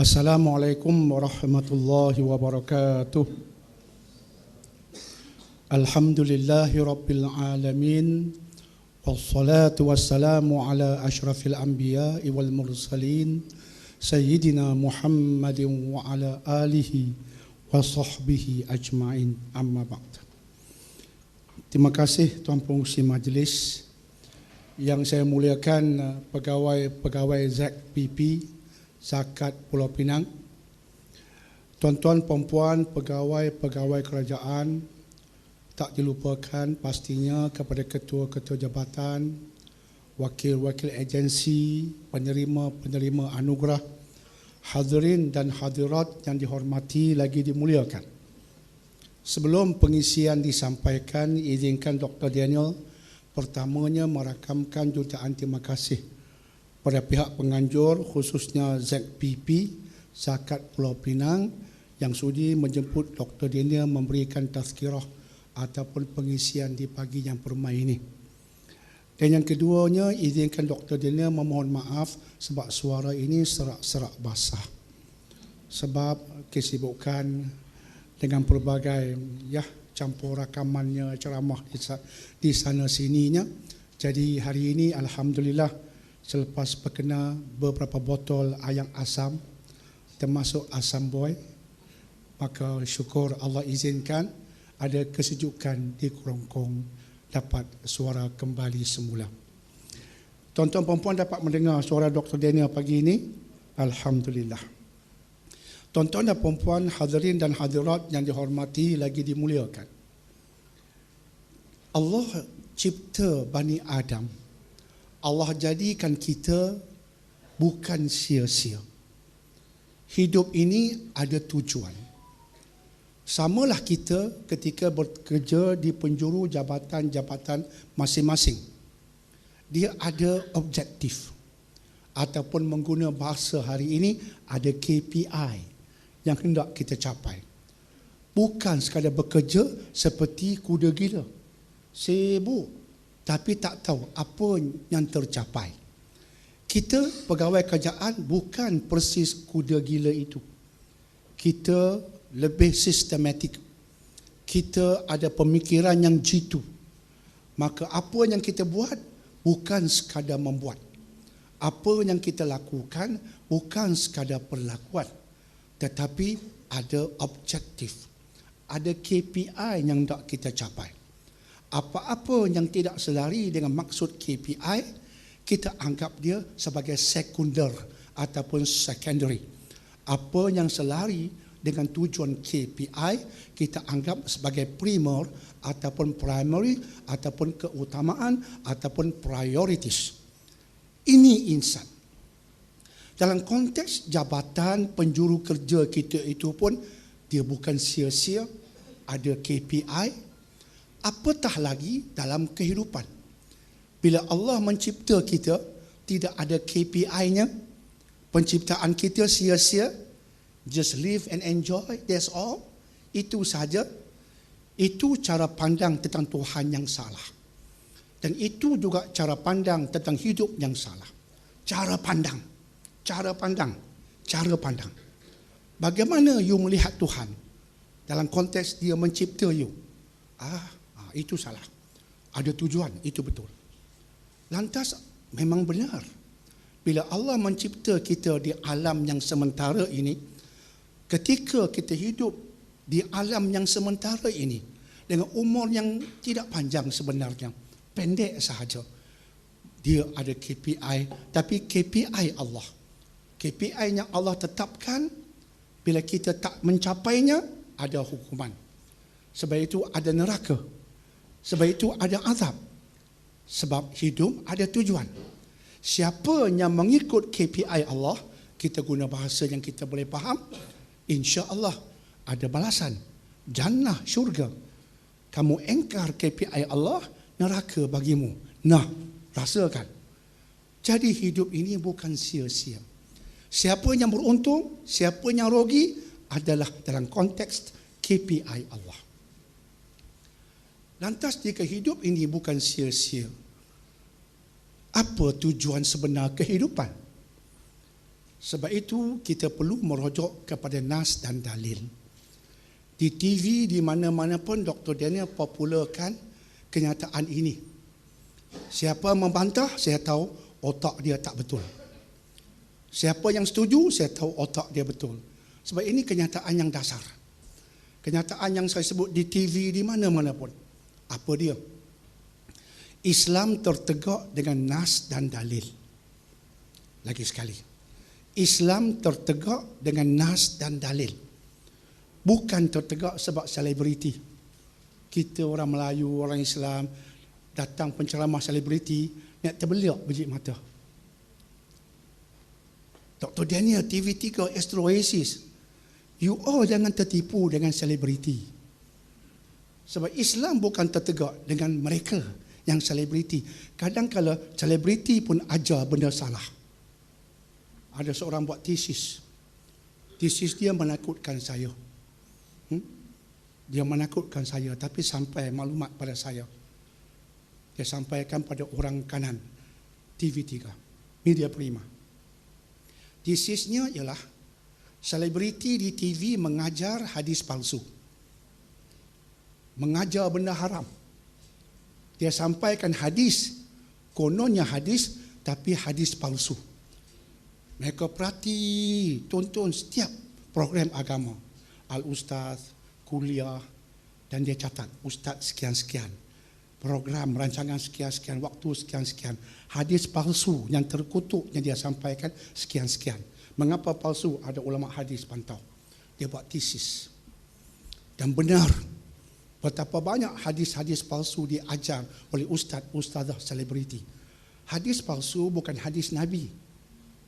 Assalamualaikum warahmatullahi wabarakatuh. Alhamdulillahi rabbil alamin. Wassalatu wassalamu ala ashrafil anbiya'i wal mursalin Sayyidina Muhammadin wa ala alihi wa sahbihi ajma'in, amma ba'd. Terima kasih Tuan Pengerusi Majlis. Yang saya muliakan pegawai ZPP Zakat Pulau Pinang, tuan-tuan, perempuan, pegawai kerajaan, tak dilupakan pastinya kepada ketua-ketua jabatan, wakil-wakil agensi, penerima anugerah, hadirin dan hadirat yang dihormati lagi dimuliakan. Sebelum pengisian disampaikan, izinkan Dr. Daniel pertamanya merakamkan jutaan terima kasih pada pihak penganjur, khususnya ZPP Zakat Pulau Pinang yang sudi menjemput Dr. Daniel memberikan tazkirah ataupun pengisian di pagi yang permai ini. Dan yang keduanya, izinkan Dr. Daniel memohon maaf sebab suara ini serak-serak basah. Sebab kesibukan dengan pelbagai campur rakamannya, ceramah di sana sininya. Jadi hari ini alhamdulillah, selepas berkena beberapa botol ayam asam, termasuk asam boy, maka syukur Allah izinkan ada kesejukan di kerongkong, dapat suara kembali semula. Tuan-tuan perempuan dapat mendengar suara Dr. Daniel pagi ini? Alhamdulillah. Tuan-tuan dan perempuan, hadirin dan hadirat yang dihormati lagi dimuliakan. Allah cipta Bani Adam. Allah jadikan kita bukan sia-sia. Hidup ini ada tujuan. Samalah kita ketika bekerja di penjuru jabatan-jabatan masing-masing. Dia ada objektif. Ataupun mengguna bahasa hari ini, ada KPI yang hendak kita capai. Bukan sekadar bekerja seperti kuda gila. Sibuk, tapi tak tahu apa yang tercapai. Kita pegawai kerajaan bukan persis kuda gila itu. Kita lebih sistematik. Kita ada pemikiran yang jitu. Maka apa yang kita buat bukan sekadar membuat. Apa yang kita lakukan bukan sekadar perlakuan, tetapi ada objektif. Ada KPI yang tak kita capai. Apa-apa yang tidak selari dengan maksud KPI, kita anggap dia sebagai sekunder ataupun secondary. Apa yang selari dengan tujuan KPI, kita anggap sebagai primer ataupun primary ataupun keutamaan ataupun priorities. Ini insan. Dalam konteks jabatan penjuru kerja kita itu pun, dia bukan sia-sia, ada KPI. Apatah lagi dalam kehidupan. Bila Allah mencipta kita, tidak ada KPI-nya. Penciptaan kita sia-sia. Just live and enjoy, that's all. Itu saja. Itu cara pandang tentang Tuhan yang salah. Dan itu juga cara pandang tentang hidup yang salah. Cara pandang. Bagaimana you melihat Tuhan dalam konteks dia mencipta you? Itu salah. Ada tujuan, itu betul. Lantas memang benar. Bila Allah mencipta kita di alam yang sementara ini, ketika kita hidup di alam yang sementara ini, dengan umur yang tidak panjang sebenarnya, pendek sahaja, dia ada KPI, tapi KPI Allah. KPI yang Allah tetapkan, bila kita tak mencapainya, ada hukuman. Sebab itu ada neraka. Sebab itu ada azab. Sebab hidup ada tujuan. Siapa yang mengikut KPI Allah, kita guna bahasa yang kita boleh faham, insya-Allah ada balasan. Jannah, syurga. Kamu engkar KPI Allah, neraka bagimu. Nah, rasakan. Jadi hidup ini bukan sia-sia. Siapa yang beruntung, siapa yang rugi adalah dalam konteks KPI Allah. Lantas jika hidup ini bukan sia-sia, apa tujuan sebenar kehidupan? Sebab itu kita perlu merujuk kepada nas dan dalil. Di TV di mana-mana pun Dr. Daniel popularkan kenyataan ini. Siapa membantah, saya tahu otak dia tak betul. Siapa yang setuju, saya tahu otak dia betul. Sebab ini kenyataan yang dasar. Kenyataan yang saya sebut di TV di mana-mana pun. Apa dia? Islam tertegak dengan nas dan dalil. Lagi sekali. Islam tertegak dengan nas dan dalil. Bukan tertegak sebab selebriti. Kita orang Melayu, orang Islam, datang penceramah selebriti, nak terbeliak biji mata. Dr. Daniel, TV3, Astro Oasis. You all jangan tertipu dengan selebriti. Sebab Islam bukan tertegak dengan mereka yang selebriti. Kadang-kadang selebriti pun ajar benda salah. Ada seorang buat tesis. Tesis dia menakutkan saya. Dia menakutkan saya, tapi sampai maklumat pada saya. Dia sampaikan pada orang kanan TV3, Media Prima. Tesisnya ialah selebriti di TV mengajar hadis palsu. Mengajar benda haram. Dia sampaikan hadis, kononnya hadis, tapi hadis palsu. Mereka perhati, tonton setiap program agama. Al-Ustaz, kuliah, dan dia catat, Ustaz sekian-sekian. Program, rancangan sekian-sekian, waktu sekian-sekian. Hadis palsu yang terkutuk yang dia sampaikan sekian-sekian. Mengapa palsu? Ada ulama hadis pantau. Dia buat tesis. Dan benar, betapa banyak hadis-hadis palsu diajar oleh ustaz-ustazah selebriti. Hadis palsu bukan hadis Nabi.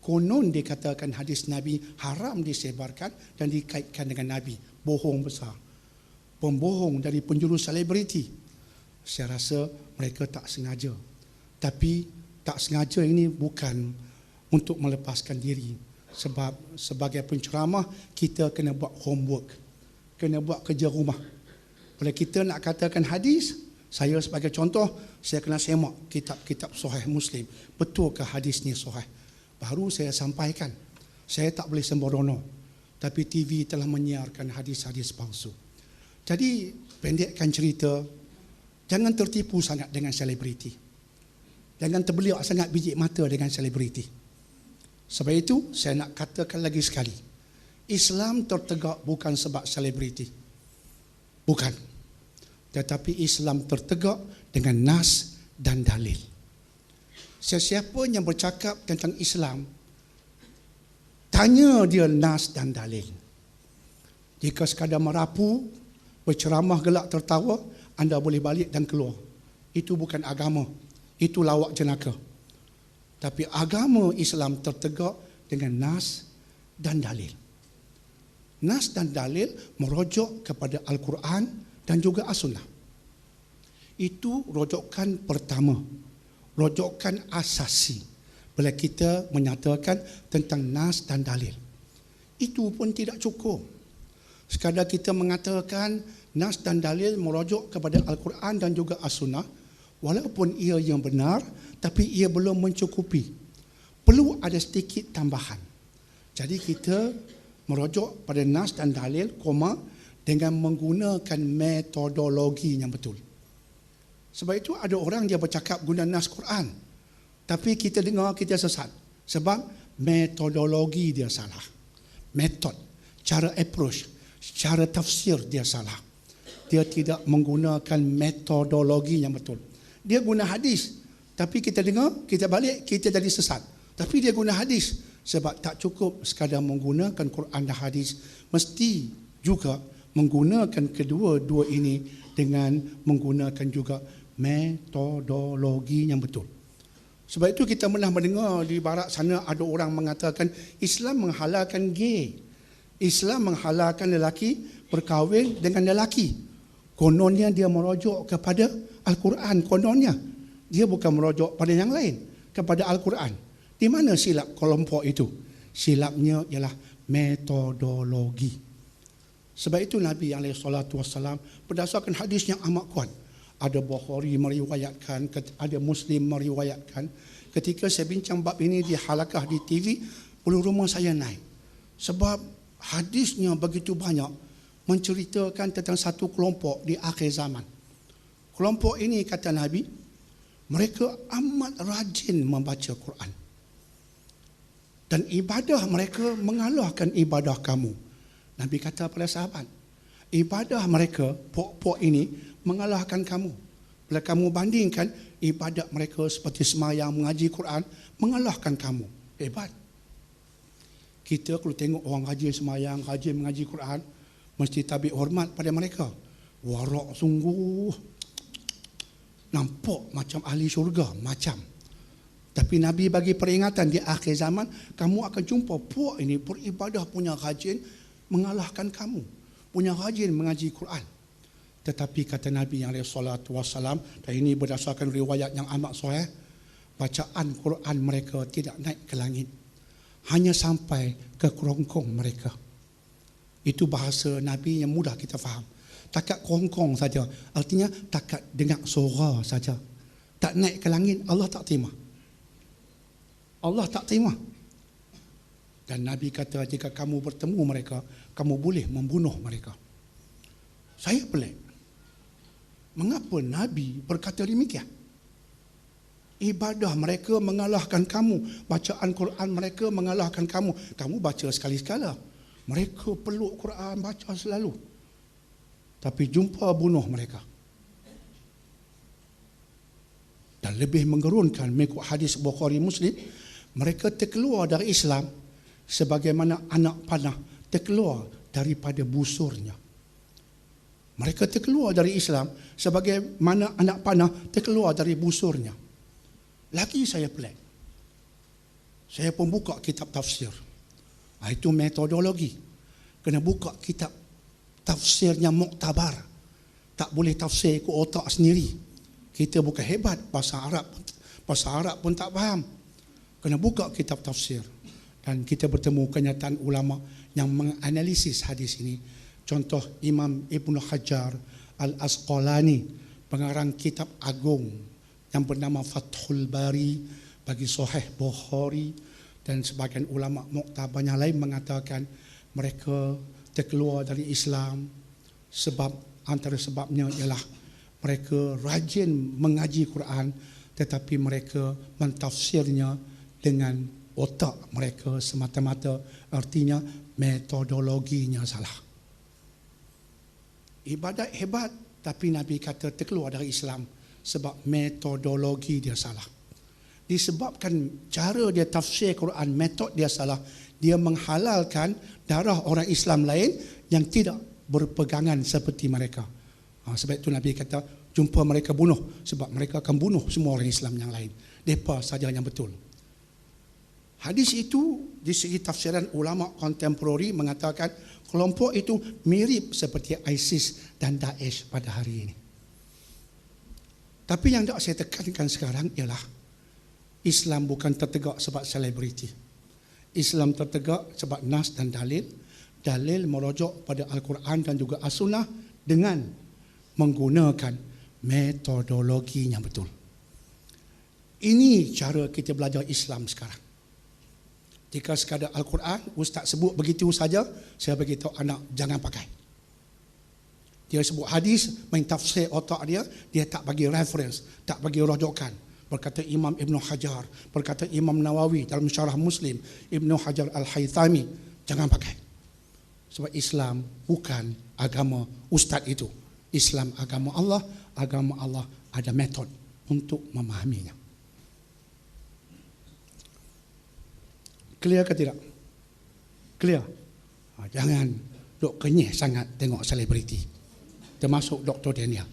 Konon dikatakan hadis Nabi haram disebarkan dan dikaitkan dengan Nabi. Bohong besar. Pembohong dari penjuru selebriti. Saya rasa mereka tak sengaja. Tapi tak sengaja ini bukan untuk melepaskan diri. Sebab sebagai penceramah kita kena buat homework. Kena buat kerja rumah. Kalau kita nak katakan hadis, saya sebagai contoh, saya kena semak kitab-kitab Sahih Muslim. Betulkah hadis ni sahih? Baru saya sampaikan. Saya tak boleh sembrono. Tapi TV telah menyiarkan hadis-hadis palsu. Jadi, pendekkan cerita, jangan tertipu sangat dengan selebriti. Jangan terbeliak sangat biji mata dengan selebriti. Sebab itu, saya nak katakan lagi sekali. Islam tertegak bukan sebab selebriti. Bukan. Tetapi Islam tertegak dengan nas dan dalil. Sesiapa yang bercakap tentang Islam, tanya dia nas dan dalil. Jika sekadar merapu, berceramah gelak tertawa, anda boleh balik dan keluar. Itu bukan agama. Itu lawak jenaka. Tapi agama Islam tertegak dengan nas dan dalil. Nas dan dalil merujuk kepada Al-Quran dan juga As-Sunnah. Itu rujukan pertama. Rujukan asasi bila kita menyatakan tentang nas dan dalil. Itu pun tidak cukup. Sekadar kita mengatakan nas dan dalil merujuk kepada Al-Quran dan juga As-Sunnah, walaupun ia yang benar, tapi ia belum mencukupi. Perlu ada sedikit tambahan. Jadi kita merujuk pada nas dan dalil, dengan menggunakan metodologi yang betul. Sebab itu ada orang dia bercakap guna nas Quran. Tapi kita dengar kita sesat. Sebab metodologi dia salah. Metod, cara approach, cara tafsir dia salah. Dia tidak menggunakan metodologi yang betul. Dia guna hadis. Tapi kita dengar, kita balik, kita jadi sesat. Tapi dia guna hadis. Sebab tak cukup sekadar menggunakan Quran dan hadis. Mesti juga menggunakan kedua-dua ini dengan menggunakan juga metodologi yang betul. Sebab itu kita pernah mendengar di barat sana ada orang mengatakan Islam menghalalkan gay. Islam menghalalkan lelaki berkahwin dengan lelaki. Kononnya dia merujuk kepada Al-Quran. Kononnya dia bukan merujuk pada yang lain, kepada Al-Quran. Di mana silap kelompok itu? Silapnya ialah metodologi. Sebab itu Nabi SAW berdasarkan hadis yang amat kuat. Ada Bukhari meriwayatkan, ada Muslim meriwayatkan. Ketika saya bincang bab ini di halakah di TV, bulu rumah saya naik. Sebab hadisnya begitu banyak menceritakan tentang satu kelompok di akhir zaman. Kelompok ini, kata Nabi, mereka amat rajin membaca Quran. Dan ibadah mereka mengalahkan ibadah kamu. Nabi kata pada sahabat, ibadah mereka, pok-pok ini, mengalahkan kamu. Bila kamu bandingkan, ibadat mereka seperti semayang, mengaji Quran, mengalahkan kamu. Hebat. Kita kalau tengok orang rajin semayang, rajin mengaji Quran, mesti tabik hormat pada mereka. Warak sungguh. Nampak macam ahli syurga, macam. Tapi Nabi bagi peringatan di akhir zaman, kamu akan jumpa puak ini beribadah punya rajin mengalahkan kamu. Punya rajin mengaji Quran. Tetapi kata Nabi yang alaihi salatu wassalam, dan ini berdasarkan riwayat yang amat sahih, bacaan Quran mereka tidak naik ke langit. Hanya sampai ke kerongkong mereka. Itu bahasa Nabi yang mudah kita faham. Takat kerongkong saja. Artinya takat dengar suara saja. Tak naik ke langit, Allah tak terima. Allah tak terima. Dan Nabi kata, jika kamu bertemu mereka, kamu boleh membunuh mereka. Saya pelik. Mengapa Nabi berkata demikian? Ibadah mereka mengalahkan kamu. Bacaan Quran mereka mengalahkan kamu. Kamu baca sekali-sekala. Mereka peluk Quran, baca selalu. Tapi jumpa bunuh mereka. Dan lebih menggerunkan, mengikut hadis Bukhari Muslim, mereka terkeluar dari Islam sebagaimana anak panah terkeluar daripada busurnya. Mereka terkeluar dari Islam sebagaimana anak panah terkeluar dari busurnya. Lagi saya pelik. Saya pun buka kitab tafsir. Itu metodologi. Kena buka kitab tafsirnya muktabar. Tak boleh tafsir ikut otak sendiri. Kita bukan hebat. Bahasa Arab pun tak faham. Kena buka kitab tafsir. Dan kita bertemu kenyataan ulama yang menganalisis hadis ini. Contoh Imam Ibn Hajar Al-Asqalani, pengarang kitab agung yang bernama Fathul Bari bagi Sahih Bukhari, dan sebagian ulama muktabar yang lain mengatakan mereka terkeluar dari Islam sebab antara sebabnya ialah mereka rajin mengaji Quran tetapi mereka mentafsirnya dengan otak mereka semata-mata, artinya metodologinya salah. Ibadat hebat, tapi Nabi kata terkeluar dari Islam sebab metodologi dia salah. Disebabkan cara dia tafsir Quran, metod dia salah, dia menghalalkan darah orang Islam lain yang tidak berpegangan seperti mereka. Sebab itu Nabi kata, jumpa mereka bunuh, sebab mereka akan bunuh semua orang Islam yang lain. Mereka saja yang betul. Hadis itu di segi tafsiran ulama kontemporari mengatakan kelompok itu mirip seperti ISIS dan Daesh pada hari ini. Tapi yang tak saya tekankan sekarang ialah Islam bukan tertegak sebab selebriti. Islam tertegak sebab nas dan dalil. Dalil merujuk pada Al-Quran dan juga As-Sunnah dengan menggunakan metodologi yang betul. Ini cara kita belajar Islam sekarang. Jika sekadar Al-Quran, ustaz sebut begitu saja, saya beritahu anak jangan pakai. Dia sebut hadis, main tafsir otak dia, dia tak bagi reference, tak bagi rujukan. Berkata Imam Ibn Hajar, berkata Imam Nawawi dalam Syarah Muslim, Ibn Hajar Al-Haythami, jangan pakai. Sebab Islam bukan agama ustaz itu. Islam agama Allah ada metod untuk memahaminya. Clear ke tidak? Clear? Jangan duk kenyih sangat tengok selebriti. Termasuk Dr. Daniel.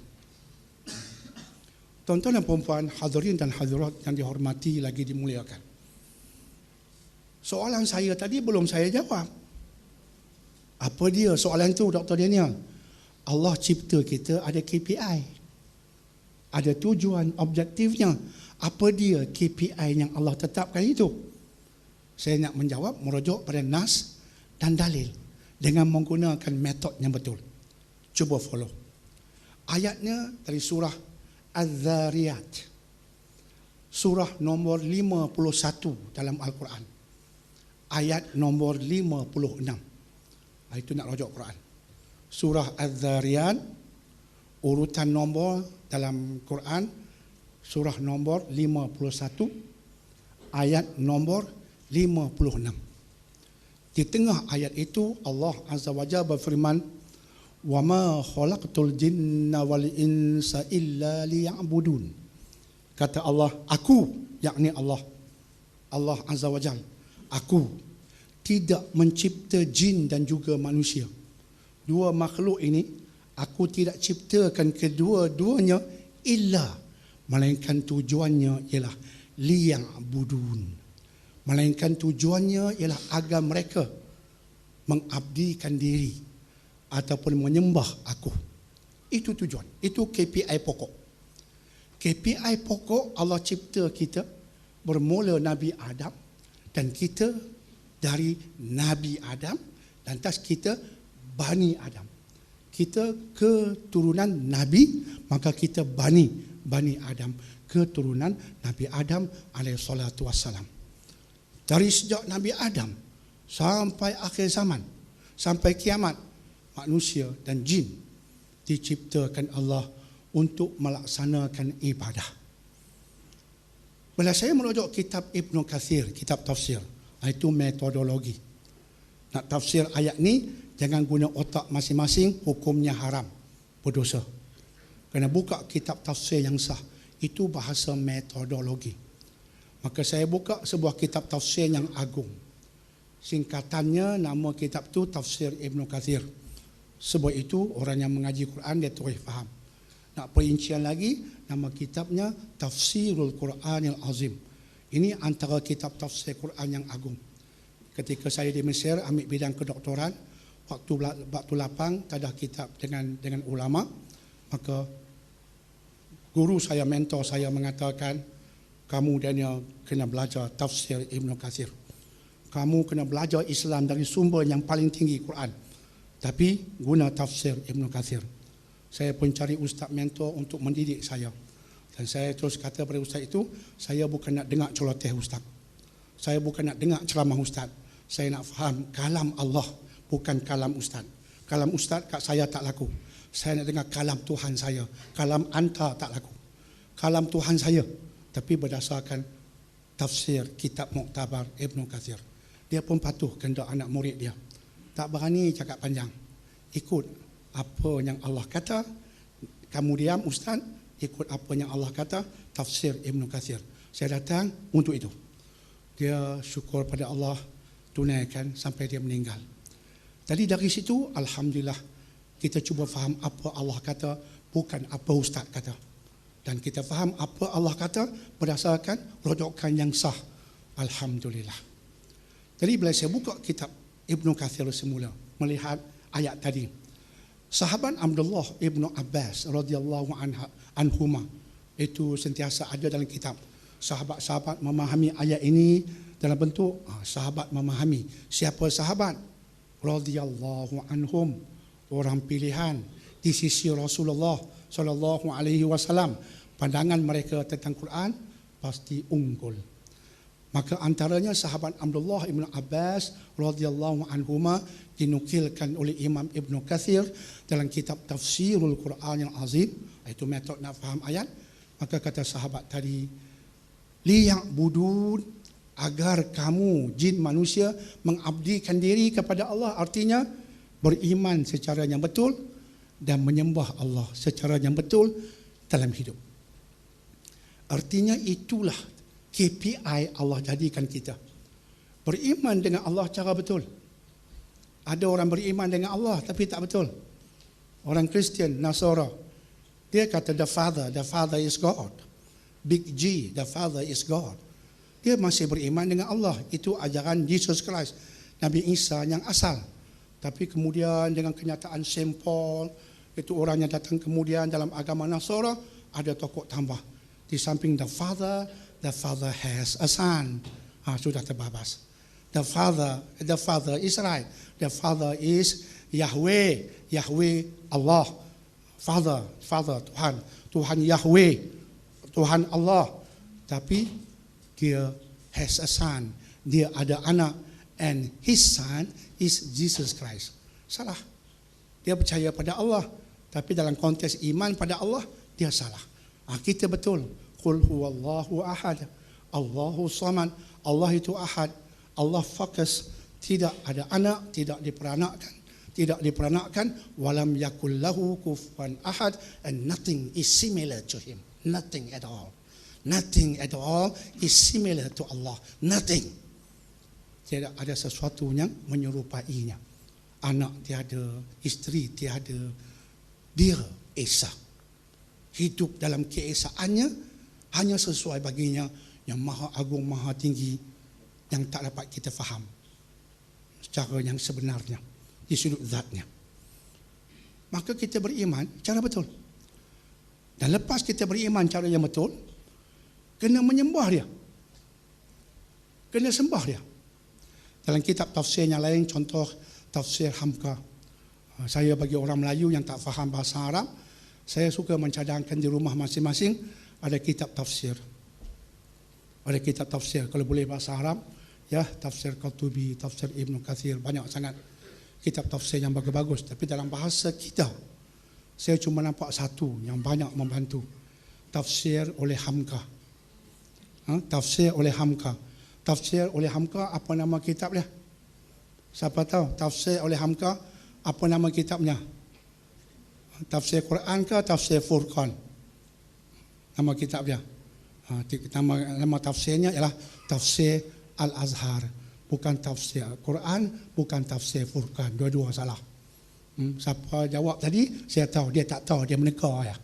Tuan-tuan dan puan-puan, hadirin dan hadirat yang dihormati lagi dimuliakan. Soalan saya tadi belum saya jawab. Apa dia soalan tu Dr. Daniel? Allah cipta kita ada KPI. Ada tujuan objektifnya. Apa dia KPI yang Allah tetapkan itu? Saya nak menjawab merujuk pada nas dan dalil dengan menggunakan metod yang betul. Cuba follow. Ayatnya dari surah Az-Zariyat. Surah nombor 51 dalam Al-Quran. ayat nombor 56. Itu nak rujuk Quran. Surah Az-Zariyat, urutan nombor dalam Quran, surah nombor 51, ayat nombor 56. Di tengah ayat itu Allah Azza wa Jalla berfirman, "Wa ma khalaqtul jinna wal insa illa liya'budun." Kata Allah, aku, yakni Allah Azza wa Jalla, aku tidak mencipta jin dan juga manusia. Dua makhluk ini aku tidak ciptakan kedua-duanya illa, melainkan tujuannya ialah liya'budun. Melainkan tujuannya ialah agar mereka mengabdikan diri ataupun menyembah aku. Itu tujuan. Itu KPI pokok. KPI pokok Allah cipta kita bermula Nabi Adam, dan kita dari Nabi Adam, lantas kita Bani Adam. Kita keturunan Nabi, maka kita Bani Adam, keturunan Nabi Adam alaihi salatu wassalam. Dari sejak Nabi Adam sampai akhir zaman, sampai kiamat, manusia dan jin diciptakan Allah untuk melaksanakan ibadah. Bila saya merujuk kitab Ibn Kathir, kitab tafsir, itu metodologi. Nak tafsir ayat ni, jangan guna otak masing-masing, hukumnya haram, berdosa. Kena buka kitab tafsir yang sah. Itu bahasa metodologi. Maka saya buka sebuah kitab tafsir yang agung. Singkatannya, nama kitab tu Tafsir Ibn Kathir. Sebab itu orang yang mengaji Quran dia terus faham. Nak perincian lagi, nama kitabnya Tafsirul Quranil Azim. Ini antara kitab tafsir Quran yang agung. Ketika saya di Mesir ambil bidang kedoktoran, waktu lapang tak ada kitab dengan ulama, maka guru saya, mentor saya mengatakan, kamu Daniel kena belajar tafsir Ibn Kathir. Kamu kena belajar Islam dari sumber yang paling tinggi, Quran. Tapi guna tafsir Ibn Kathir. Saya pun cari ustaz mentor untuk mendidik saya. Dan saya terus kata pada ustaz itu, saya bukan nak dengar celoteh ustaz. Saya bukan nak dengar ceramah ustaz. Saya nak faham kalam Allah, bukan kalam ustaz. Kalam ustaz kat saya tak laku. Saya nak dengar kalam Tuhan saya. Kalam anta tak laku. Kalam Tuhan saya. Tapi berdasarkan tafsir kitab Muktabar Ibn Kathir. Dia pun patuh kehendak anak murid dia. Tak berani cakap panjang. Ikut apa yang Allah kata. Kamu diam ustaz, ikut apa yang Allah kata, tafsir Ibn Kathir. Saya datang untuk itu. Dia syukur pada Allah, tunaikan sampai dia meninggal. Jadi dari situ, alhamdulillah, kita cuba faham apa Allah kata, bukan apa ustaz kata. Dan kita faham apa Allah kata berdasarkan rujukan yang sah. Alhamdulillah. Jadi bila saya buka kitab Ibn Kathir semula, melihat ayat tadi, sahabat Abdullah Ibn Abbas radhiyallahu anhuma itu sentiasa ada dalam kitab. Sahabat-sahabat memahami ayat ini dalam bentuk sahabat memahami. Siapa sahabat? Radhiyallahu anhum, orang pilihan di sisi Rasulullah sallallahu alaihi wasallam. Pandangan mereka tentang Quran pasti unggul. Maka antaranya sahabat Abdullah Ibn Abbas radhiyallahu anhuma dinukilkan oleh Imam Ibn Kathir dalam kitab Tafsirul Quran yang Azim. Itu metod nak faham ayat. Maka kata sahabat tadi, liya'budun, agar kamu jin manusia mengabdikan diri kepada Allah. Artinya beriman secara yang betul dan menyembah Allah secara yang betul dalam hidup. Artinya itulah KPI Allah jadikan kita. Beriman dengan Allah cara betul. Ada orang beriman dengan Allah tapi tak betul. Orang Kristian, Nasara, dia kata the Father is God. Big G, the Father is God. Dia masih beriman dengan Allah. Itu ajaran Jesus Christ, Nabi Isa yang asal. Tapi kemudian dengan kenyataan Saint Paul, itu orang yang datang kemudian dalam agama Nasara, ada tokoh tambah. Di samping the Father has a son. Sudah terbabas. The Father is right. The Father is Yahweh. Yahweh Allah. Father Tuhan Yahweh, Tuhan Allah. Tapi dia has a son. Dia ada anak. and his son is Jesus Christ. Salah. Dia percaya pada Allah, tapi dalam konteks iman pada Allah, dia salah. Kita betul. Qul huwallahu ahad, Allahu samad. Allah itu ahad, Allah fokus, tidak ada anak, tidak diperanakkan, walam yakul lahu kufuwan ahad, and nothing is similar to him. Nothing at all. Nothing at all is similar to Allah. Nothing. Tidak ada sesuatu yang menyerupainya. Anak tiada, isteri tiada. Dia Esa. Hidup dalam keesaannya hanya sesuai baginya yang maha agung, maha tinggi, yang tak dapat kita faham secara yang sebenarnya di sudut zatnya. Maka kita beriman cara betul. Dan lepas kita beriman cara yang betul, kena menyembah dia, kena sembah dia. Dalam kitab tafsir yang lain, contoh tafsir Hamka, saya bagi orang Melayu yang tak faham bahasa Arab, saya suka mencadangkan di rumah masing-masing ada kitab tafsir. Ada kitab tafsir, kalau boleh bahasa Arab, ya, tafsir Qurtubi, tafsir Ibn Kathir, banyak sangat kitab tafsir yang bagus-bagus. Tapi dalam bahasa kita, saya cuma nampak satu yang banyak membantu. Tafsir oleh Hamka. Tafsir oleh Hamka. Tafsir oleh Hamka, apa nama kitab dia? Siapa tahu? Tafsir oleh Hamka, apa nama kitabnya? Tafsir Quran ke tafsir Furqan? Nama kitab dia. Nama tafsirnya ialah Tafsir Al-Azhar. Bukan tafsir Quran, bukan tafsir Furqan. Dua-dua salah. Siapa jawab tadi, saya tahu. Dia tak tahu, dia meneka ya.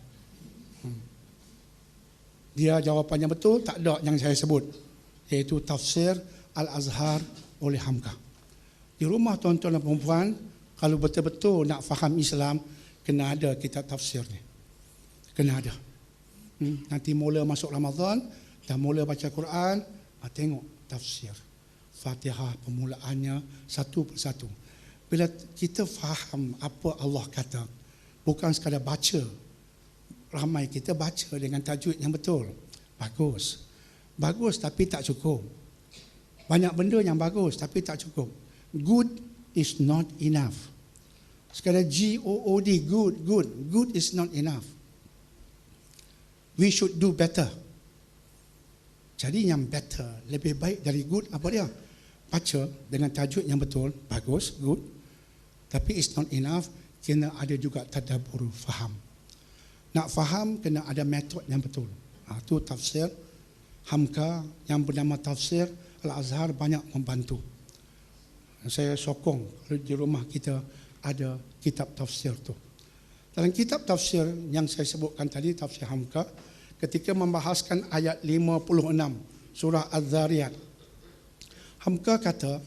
Dia jawapannya betul, tak ada yang saya sebut. Iaitu Tafsir Al-Azhar oleh Hamka. Di rumah tuan-tuan dan perempuan, kalau betul-betul nak faham Islam, kena ada kitab tafsir ni. Kena ada. Nanti mula masuk Ramadan, dah mula baca Quran, tengok tafsir. Fatihah permulaannya satu persatu. Bila kita faham apa Allah kata, bukan sekadar baca. Ramai kita baca dengan tajwid yang betul. Bagus. Bagus tapi tak cukup. Banyak benda yang bagus tapi tak cukup. Good is not enough. Sekadar G-O-O-D, good, good. Good is not enough. We should do better. Jadi yang better, lebih baik dari good, apa dia? Baca dengan tajwid yang betul, bagus, good. Tapi it's not enough, kena ada juga tadabbur, faham. Nak faham, kena ada metod yang betul. Itu tafsir Hamka yang bernama Tafsir Al-Azhar banyak membantu. Saya sokong kalau di rumah kita ada kitab tafsir tu. Dalam kitab tafsir yang saya sebutkan tadi, Tafsir Hamka, ketika membahaskan ayat 56 surah Az-Zariyat, Hamka kata,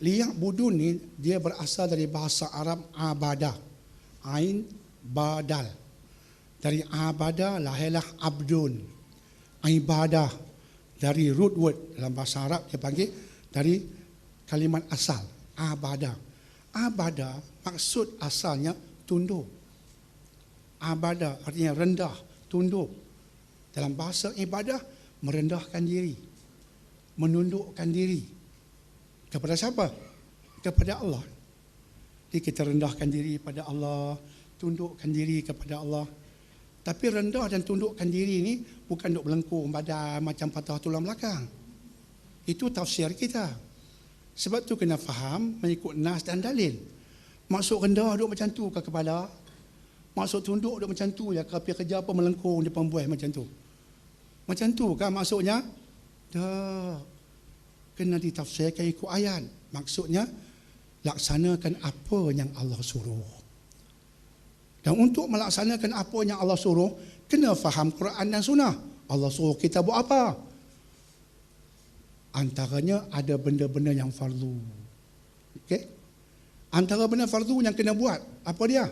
liyak budun ni dia berasal dari bahasa Arab abadah, ain badal. Dari abadah lahirlah abdun, ibadah. Dari root word dalam bahasa Arab dia panggil dari kalimat asal abadah. Abadah maksud asalnya tunduk. Abadah artinya rendah, tunduk. Dalam bahasa ibadah, merendahkan diri, menundukkan diri. Kepada siapa? Kepada Allah. Jadi kita rendahkan diri pada Allah, tundukkan diri kepada Allah. Tapi rendah dan tundukkan diri ini bukan duk melengkung badan macam patah tulang belakang. Itu tafsir kita. Sebab tu kena faham mengikut nas dan dalil. Maksud rendah duk macam tu ke kepala? Maksud tunduk duk macam tu ya, kerja kerja apa melengkung depan buah macam tu. Macam tu kan maksudnya? Dah. Kena ditafsirkan ikut ayat. Maksudnya laksanakan apa yang Allah suruh. Dan untuk melaksanakan apa yang Allah suruh, kena faham Quran dan Sunnah. Allah suruh kita buat apa? Antaranya ada benda-benda yang fardu. Okey? Antara benda fardu yang kena buat, apa dia?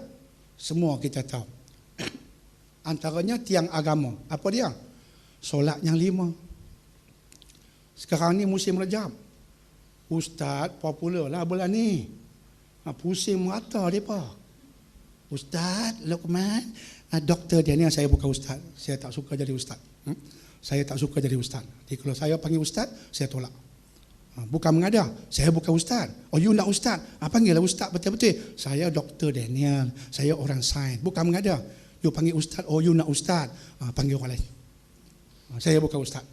Semua kita tahu. Antaranya tiang agama. Apa dia? Solat yang 5. Sekarang ni musim Rejab. Ustaz popular lah bulan ni. Pusing merata mereka. Ustaz Luqman, doktor dia ni, saya bukan ustaz. Saya tak suka jadi ustaz. Saya tak suka jadi ustaz. Jadi kalau saya panggil ustaz, saya tolak. Bukan mengadah. Saya bukan ustaz. Oh, you nak ustaz? Panggillah ustaz betul-betul. Saya Dr. Daniel. Saya orang sains. Bukan mengadah. You panggil ustaz. Oh, you nak ustaz? Panggil orang lain. Saya bukan ustaz.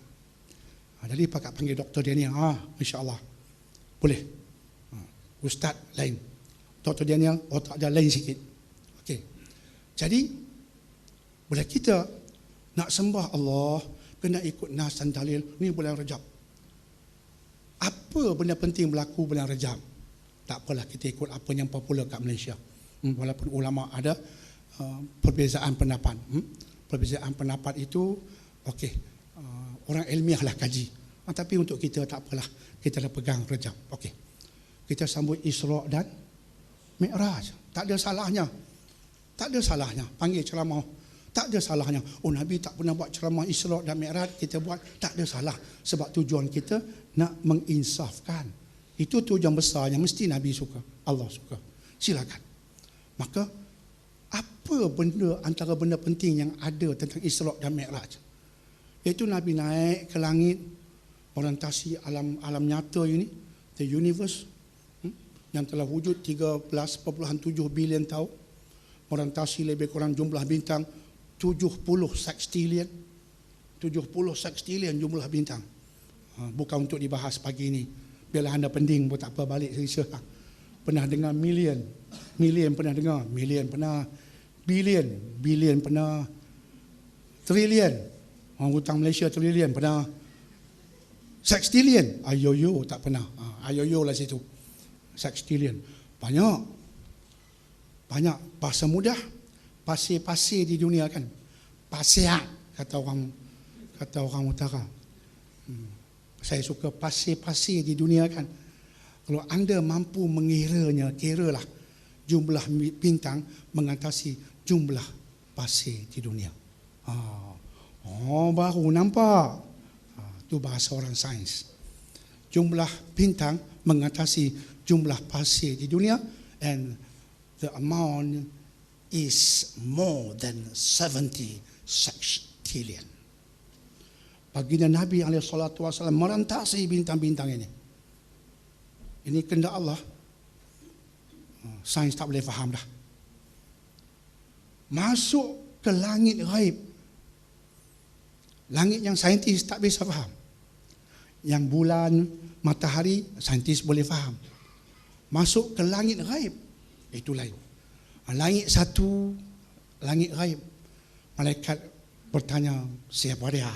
Jadi pakat panggil Dr. Daniel. InsyaAllah. Boleh. Ustaz lain. Dr. Daniel, tak ada lain sikit. Okey. Jadi, bila kita nak sembah Allah, kena ikut nas dan dalil. Ni bulan Rajab. Apa benda penting berlaku bulan Rajab? Tak apalah, kita ikut apa yang popular kat Malaysia. Walaupun ulama ada perbezaan pendapat. Perbezaan pendapat itu, okey, orang ilmiah lah kaji. Tapi untuk kita tak apalah, kita dah pegang Rajab. Okey. Kita sambut Isra' dan Mi'raj. Tak ada salahnya. Tak ada salahnya. Panggil ceramah. Tak ada salahnya. Oh, Nabi tak pernah buat ceramah Isra' dan Mi'raj, kita buat. Tak ada salah. Sebab tujuan kita nak menginsafkan. Itu tujuan besar yang mesti Nabi suka. Allah suka. Silakan. Maka, apa benda antara benda penting yang ada tentang Isra' dan Mi'raj? Iaitu Nabi naik ke langit, orientasi alam nyata ini, the universe, yang telah wujud 13.7 bilion tahun, orientasi lebih kurang jumlah bintang 70 sextillion. 70 sextillion jumlah bintang. Bukan untuk dibahas pagi ini. Biarlah anda pending pun tak apa, balik selesa. Pernah dengar million? Million pernah dengar? Million pernah. Billion pernah. Trillion. Orang hutang Malaysia trillion pernah. Sextillion. Ayoyo tak pernah. Ayoyo lah situ. Sextillion. Banyak. Bahasa mudah. Pasir-pasir di dunia kan. Pasiat kata orang utara. Saya suka pasir-pasir di dunia kan. Kalau anda mampu mengiranya, kiralah jumlah bintang mengatasi jumlah pasir di dunia. Baru nampak. Itu bahasa orang sains. Jumlah bintang mengatasi jumlah pasir di dunia, and the amount is more than 70 sextillion. Baginda Nabi SAW merantasi bintang-bintang ini. Ini kehendak Allah. Sains tak boleh faham dah. Masuk ke langit ghaib. Langit yang saintis tak bisa faham. Yang bulan, matahari, saintis boleh faham. Masuk ke langit ghaib, itu lain. Langit satu, langit ghaib. Malaikat bertanya, siapa dia?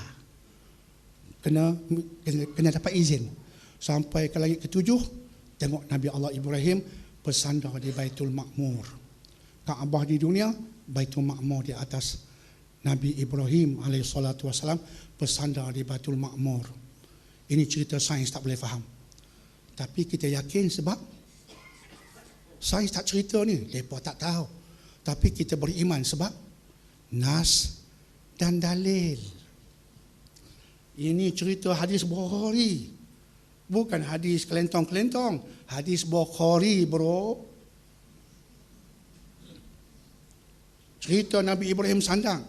Kena dapat izin. Sampai ke langit ketujuh, tengok Nabi Allah Ibrahim bersandar di Baitul Ma'mur. Kaabah di dunia, Baitul Ma'mur di atas. Nabi Ibrahim AS bersandar di Baitul Ma'mur. Ini cerita sains tak boleh faham. Tapi kita yakin sebab sains tak cerita ni, mereka tak tahu. Tapi kita beriman sebab nas dan dalil. Ini cerita hadis Bukhari. Bukan hadis kelentong-kelentong. Hadis Bukhari, bro. Cerita Nabi Ibrahim sandang.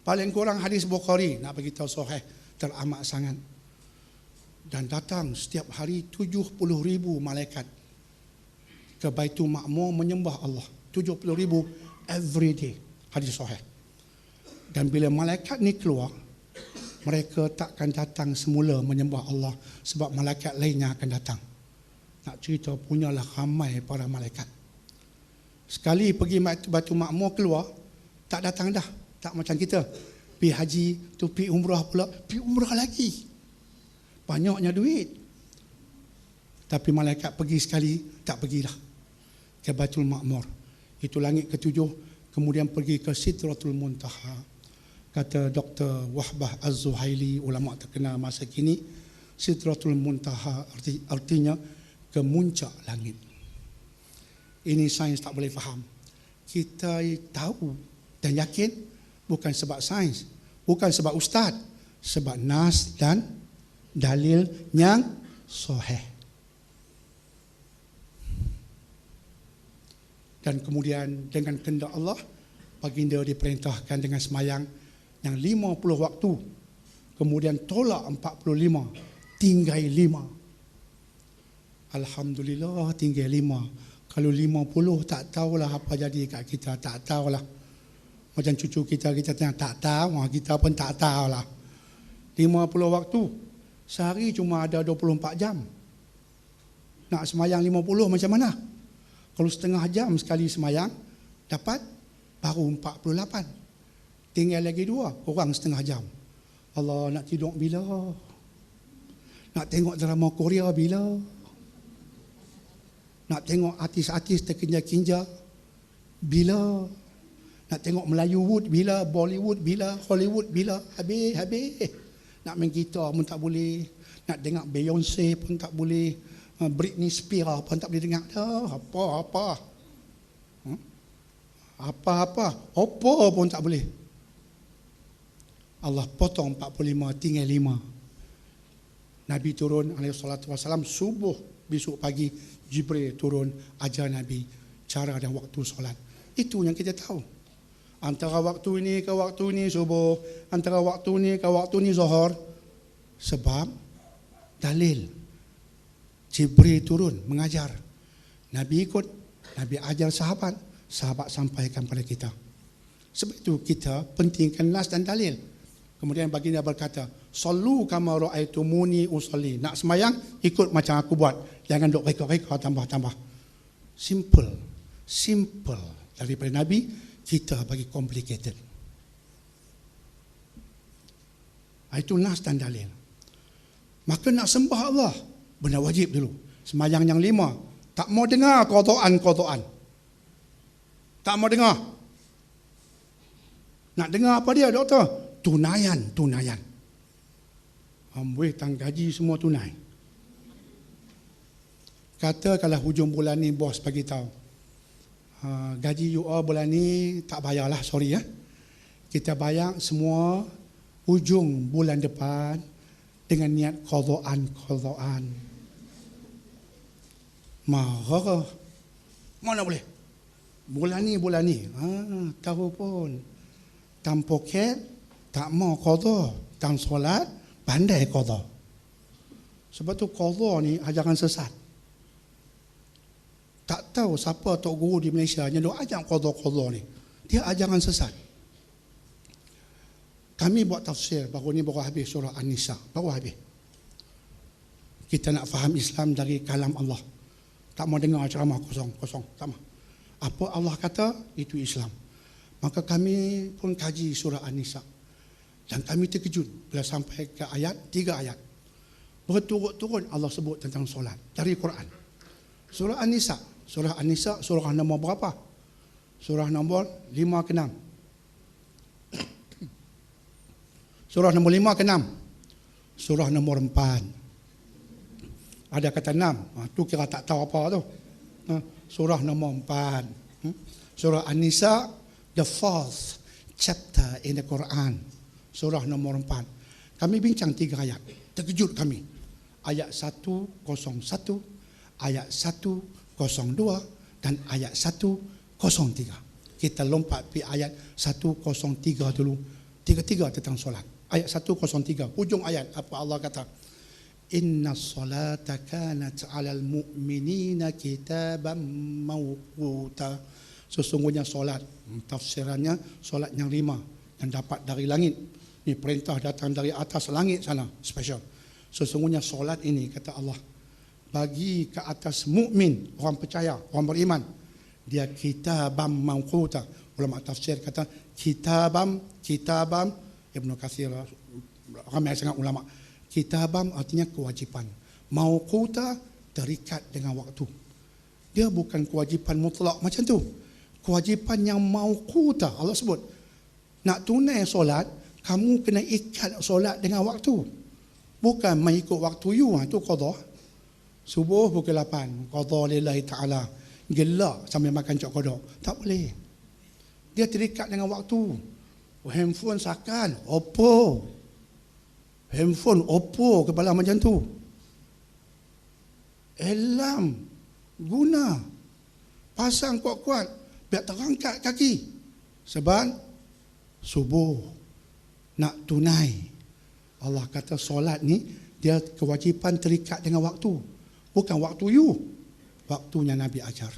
Paling kurang hadis Bukhari. Nak beritahu sahih, teramat sangat. Dan datang setiap hari 70,000 malaikat ke Baitul Ma'mur menyembah Allah. 70,000 every day. Hadis sahih. Dan bila malaikat ni keluar, mereka takkan datang semula menyembah Allah, sebab malaikat lainnya akan datang. Nak cerita, punyalah ramai para malaikat. Sekali pergi Baitul Ma'mur keluar, tak datang dah. Tak macam kita. Pergi haji, tu pergi umrah pula, pergi umrah lagi. Banyaknya duit. Tapi malaikat pergi sekali, tak pergi dah ke Baitul Ma'mur. Itu langit ketujuh. Kemudian pergi ke Sidratul Muntaha. Kata Dr. Wahbah Az-Zuhaili, ulama terkenal masa kini, Sidratul Muntaha artinya kemuncak langit. Ini sains tak boleh faham. Kita tahu dan yakin bukan sebab sains, bukan sebab ustaz, sebab nas dan dalil yang sahih. Dan kemudian dengan kehendak Allah, baginda diperintahkan dengan semayang yang 50 waktu. Kemudian tolak 45, tinggal 5. Alhamdulillah tinggal 5. Kalau 50 tak tahulah apa jadi kat kita, tak tahulah. Macam cucu kita tengah tak tahu, kita pun tak tahulah. 50 waktu, sehari cuma ada 24 jam. Nak semayang 50 macam mana? Kalau setengah jam sekali semayang, dapat baru 48. Tinggal lagi 2, kurang setengah jam. Allah, nak tidur bila? Nak tengok drama Korea bila? Nak tengok artis-artis terkinja-kinja bila? Nak tengok Melayu Wood bila? Bollywood bila? Hollywood bila? Habis. Nak main gitar pun tak boleh. Nak dengar Beyonce pun tak boleh. Britney Spears pun tak boleh dengar dah. Apa-apa. Apa pun tak boleh. Allah potong 45, tinggal 5. Nabi turun alaihissalam subuh, besok pagi Jibril turun ajar Nabi cara dan waktu solat. Itu yang kita tahu. Antara waktu ini ke waktu ini subuh, antara waktu ini ke waktu ini zuhur. Sebab dalil Jibril turun mengajar. Nabi ikut, Nabi ajar sahabat, sahabat sampaikan pada kita. Sebab itu kita pentingkan nas dan dalil. Kemudian baginda berkata, "Sallu kama ra'aitumuni usalli." Nak semayang, ikut macam aku buat. Jangan duk reka-reka tambah-tambah. Simple. Daripada Nabi, kita bagi complicated. Itu nas dan dalil. Maka nak sembah Allah, benda wajib dulu. Semayang yang 5. Tak mau dengar kotoan. Tak mau dengar. Nak dengar apa dia, doktor? Tunaian. Amboi tang gaji semua tunai. Kata kalau hujung bulan ni bos bagi tahu, gaji you all bulan ni tak bayarlah, sorry ya. Kita bayar semua hujung bulan depan dengan niat qadaan. Marah. Mana boleh? Bulan ni. Tahu pun. Tanpa cat, tak mau qada, dan solat, pandai qada. Sebab tu qada ni ajaran sesat. Tak tahu siapa tok guru di Malaysia yang duk ajar qada ni. Dia ajaran sesat. Kami buat tafsir, baru habis surah An-Nisa. Baru habis. Kita nak faham Islam dari kalam Allah. Tak mau dengar ceramah kosong. Tak mau. Apa Allah kata, itu Islam. Maka kami pun kaji surah An-Nisa. Dan kami terkejut bila sampai ke 3 ayat. Berturut-turut Allah sebut tentang solat dari Quran. Surah An-Nisa, surah nombor berapa? Surah nombor 5 ke 6. Surah nombor 5 ke 6. Surah nombor 4. Ada kata 6, tu kira tak tahu apa tu. Surah nombor 4. Surah An-Nisa, the 4th chapter in the Quran. Surah nombor 4. Kami bincang 3 ayat. Terkejut kami. Ayat 101, ayat 102 dan ayat 103. Kita lompat pergi ayat 103 dulu. 3 tentang solat. Ayat 103, hujung ayat apa Allah kata? Inna salata kanat 'alal mu'minina kitaban mawquta. Sesungguhnya solat, tafsirannya solat yang 5 yang dapat dari langit. Ini perintah datang dari atas langit sana, special. Sesungguhnya solat ini, kata Allah, bagi ke atas mukmin, orang percaya, orang beriman, dia kitabam mawquta. Ulama tafsir kata kitabam, Ibnu Katsir, ramai sangat ulama. Kitabam artinya kewajipan. Mawquta terikat dengan waktu. Dia bukan kewajipan mutlak macam tu. Kewajipan yang mawquta. Allah sebut, nak tunai solat, kamu kena ikat solat dengan waktu. Bukan mengikut waktu you, itu qada. Subuh pukul 8, qada lillahi ta'ala. Gelak sambil makan cok kodok. Tak boleh. Dia terikat dengan waktu. Handphone sakan, Oppo. Handphone Oppo kepala macam tu. Alarm guna. Pasang kuat-kuat biar terangkat kaki. Sebab subuh nak tunai. Allah kata solat ni dia kewajipan terikat dengan waktu. Bukan waktu you. Waktunya Nabi ajar.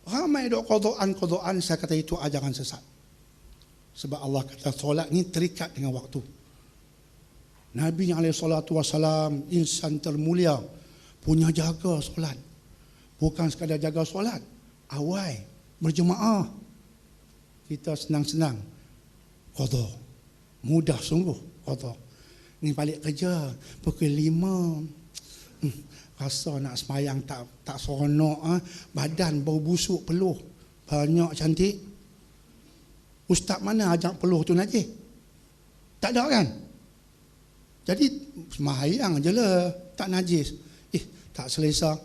Ramai dok qadaan, saya kata itu ajaran sesat. Sebab Allah kata solat ni terikat dengan waktu. Nabi SAW, insan termulia, punya jaga solat. Bukan sekadar jaga solat, awal berjemaah. Kita senang-senang qada. Mudah sungguh qada. Ni balik kerja pukul 5. Rasa nak sembahyang tak seronok, badan bau busuk peluh. Banyak cantik. Ustaz mana ajak peluh tu najis? Tak ada kan? Jadi sembahyang je lah, tak najis. Tak selesa.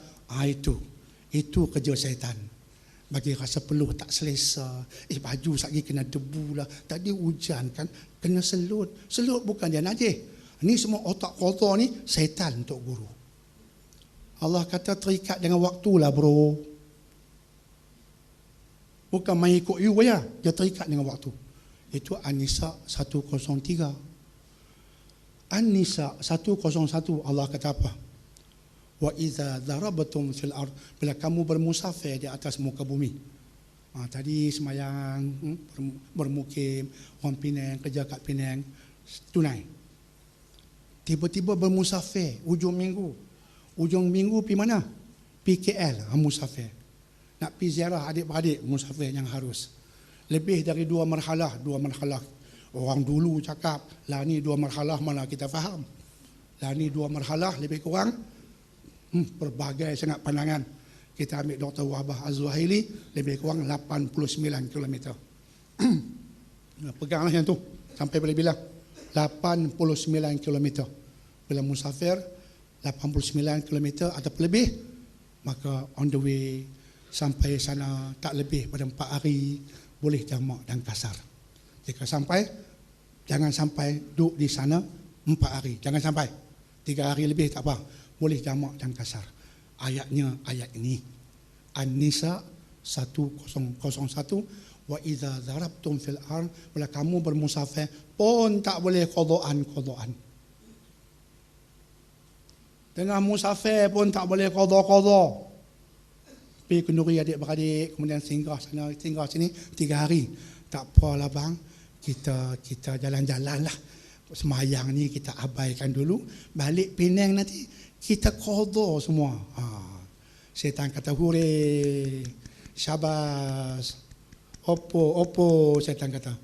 Itu kerja syaitan. Bagi rasa peluh tak selesa. Baju lagi kena debu lah. Tadi hujan kan, kena selut. Selut bukan dia najis. Ni semua otak kotor ni syaitan untuk guru. Allah kata terikat dengan waktu lah bro. Bukan main ikut you ya. Dia terikat dengan waktu. Itu An-Nisa 103. An-Nisa 101 Allah kata apa? Wa idza darabtum fil ard, bila kamu bermusafir di atas muka bumi. Tadi semayang, bermukim, orang Penang, kerja kat Penang, tunai. Tiba-tiba bermusafir ujung minggu. Ujung minggu pergi mana? Pergi KL, musafir. Nak pergi ziarah adik-beradik, musafir yang harus. Lebih dari 2 marhalah. Orang dulu cakap, lah ni 2 marhalah mana kita faham. Lah ni 2 marhalah lebih kurang berbagai sangat pandangan. Kita ambil Dr. Wahbah Az-Zuhaili, lebih kurang 89 km. Peganglah yang tu sampai bila 89 km. Bila musafir 89 km atau lebih, maka on the way sampai sana tak lebih pada 4 hari, boleh jamak dan kasar. Jika sampai, jangan sampai duduk di sana 4 hari. Jangan sampai 3 hari lebih tak apa, boleh jamak dan kasar. Ayatnya ayat ini, An-Nisa 101. Wa idza darabtum fil ard, bila kamu bermusafir pun tak boleh qadaan. Tengah musafir pun tak boleh qada. Pergi kenduri adik-beradik, kemudian singgah sana, singgah sini 3 hari. Tak apalah bang, kita jalan-jalan lah. Semayang ni kita abaikan dulu. Balik Penang nanti kita qada semua. Syaitan kata hurray, syabas, opo, syaitan kata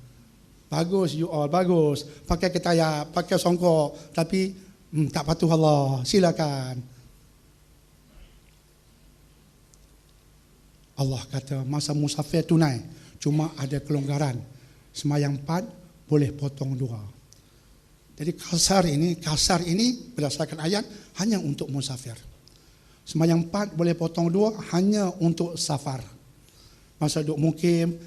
bagus, you all bagus, pakai ketayap, pakai songkok, tapi tak patuh Allah, silakan. Allah kata masa musafir tunai, cuma ada kelonggaran. Semayang 4 boleh potong 2. Jadi kasar ini berdasarkan ayat hanya untuk musafir. Semayang 4 boleh potong 2 hanya untuk safar. Masa duduk mukim